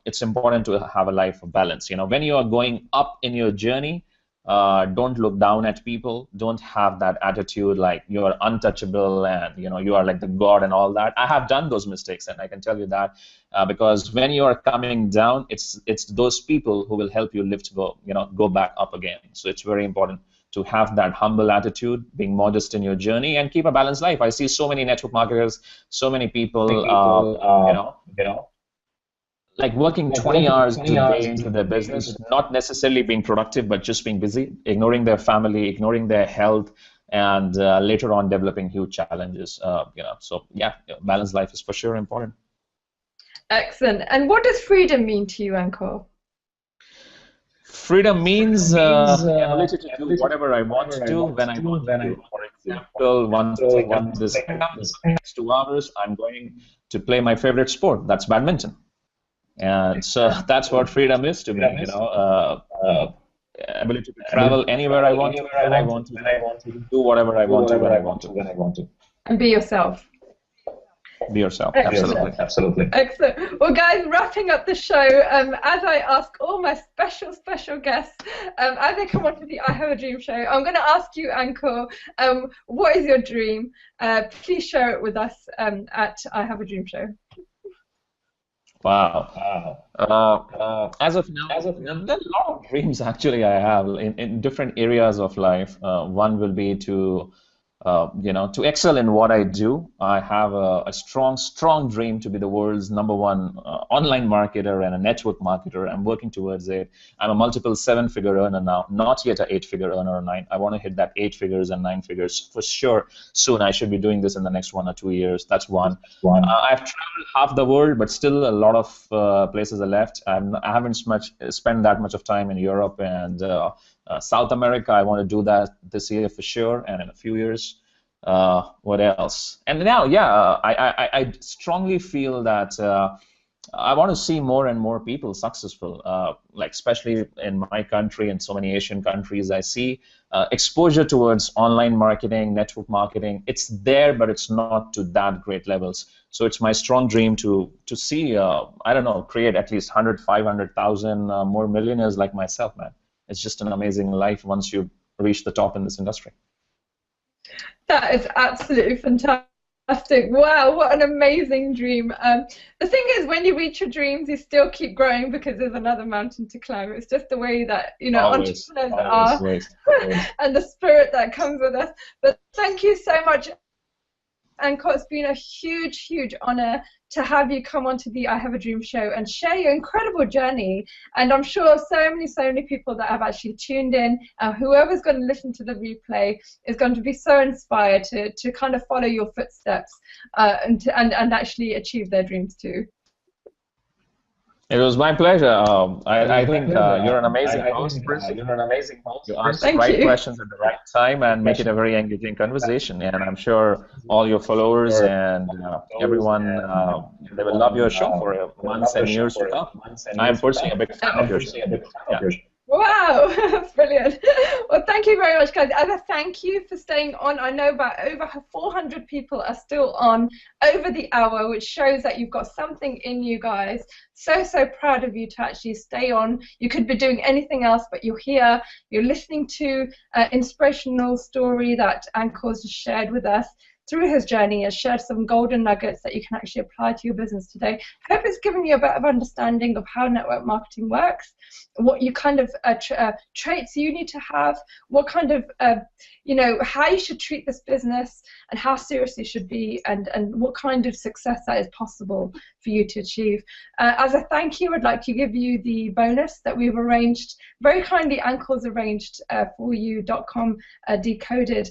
it's important to have a life of balance. You know, when you are going up in your journey, don't look down at people. Don't have that attitude like you are untouchable and you know you are like the god and all that. I have done those mistakes, and I can tell you that because when you are coming down, it's those people who will help you go back up again. So it's very important to have that humble attitude, being modest in your journey, and keep a balanced life. I see so many network marketers, so many people, like working 20 hours a day into their business, not necessarily being productive, but just being busy, ignoring their family, ignoring their health, and later on developing huge challenges. So yeah, balanced life is for sure important.
Excellent. And what does freedom mean to you, Ankur?
Freedom means the ability to do whatever I want to do when I want to do. For example, once I get this next 2 hours, I'm going to play my favorite sport. That's badminton. And so that's what freedom is to me, ability to travel anywhere I want to, when I want to, do whatever I want to, when I want to.
And be yourself.
Be yourself,
Excellent.
absolutely.
Excellent. Well, guys, wrapping up the show, as I ask all my special guests, as they come onto the I Have a Dream show, I'm going to ask you, Ankur, what is your dream? Please share it with us at I Have a Dream show.
Wow. As of now, there are a lot of dreams actually I have in different areas of life. One will be to excel in what I do. I have a strong dream to be the world's #1 online marketer and a network marketer. I'm working towards it. I'm a multiple 7-figure earner now, not yet an 8-figure earner or 9. I want to hit that 8 figures and 9 figures for sure soon. I should be doing this in the next 1 or 2 years. That's one. I've traveled half the world, but still a lot of places are left. I haven't spent that much of time in Europe and South America. I want to do that this year for sure, and in a few years. What else? And now, I strongly feel that I want to see more and more people successful, like especially in my country and so many Asian countries. I see exposure towards online marketing, network marketing. It's there, but it's not to that great levels. So it's my strong dream to see, I don't know, create at least 100, 500,000 more millionaires like myself, man. It's just an amazing life once you reach the top in this industry.
That is absolutely fantastic. Wow, what an amazing dream. The thing is, when you reach your dreams, you still keep growing because there's another mountain to climb. It's just the way that, entrepreneurs are and the spirit that comes with us. But thank you so much, Ankur. It's been a huge honor to have you come onto the I Have a Dream show and share your incredible journey. And I'm sure so many people that have actually tuned in, whoever's going to listen to the replay is going to be so inspired to kind of follow your footsteps and actually achieve their dreams too.
It was my pleasure. I think you're an amazing host. You ask the right questions at the right time and make it a very engaging conversation. And I'm sure all your followers and everyone, they will love your show for months and years to come. I'm personally a big fan of your show. Yeah.
Wow, brilliant. Well, thank you very much, guys. As a thank you for staying on, I know about over 400 people are still on over the hour, which shows that you've got something in you guys. So proud of you to actually stay on. You could be doing anything else, but you're here. You're listening to an inspirational story that Ankur's shared with us. through his journey, has shared some golden nuggets that you can actually apply to your business today. Hope it's given you a bit of understanding of how network marketing works, what you kind of traits you need to have, what kind of how you should treat this business, and how serious you should be, and what kind of success that is possible for you to achieve. As a thank you, I'd like to give you the bonus that we've arranged, very kindly Ankur's arranged for you.com decoded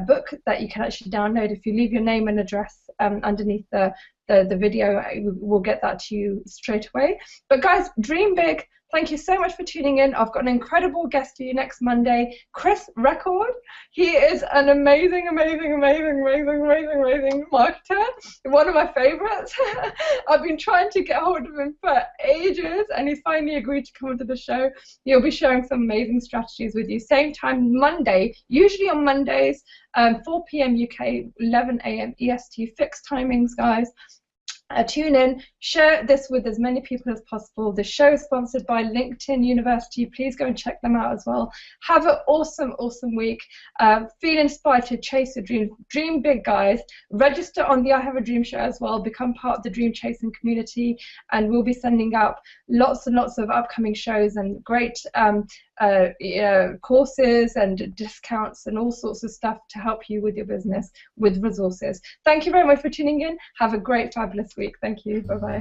book that you can actually download. If you leave your name and address underneath the video, we'll get that to you straight away. But guys, dream big. Thank you so much for tuning in. I've got an incredible guest for you next Monday, Chris Record. He is an amazing marketer, one of my favorites. I've been trying to get hold of him for ages, and he's finally agreed to come onto the show. He'll be sharing some amazing strategies with you. Same time Monday, usually on Mondays, 4 p.m. UK, 11 a.m. EST, fixed timings, guys. Tune in, share this with as many people as possible. The show is sponsored by LinkedIn University. Please go and check them out as well. Have an awesome week. Feel inspired to chase your dreams. Dream big, guys. Register on the I Have a Dream show as well. Become part of the dream chasing community, and we'll be sending out lots and lots of upcoming shows and great courses and discounts and all sorts of stuff to help you with your business with resources. Thank you very much for tuning in. Have a great, fabulous week. Thank you. Bye-bye.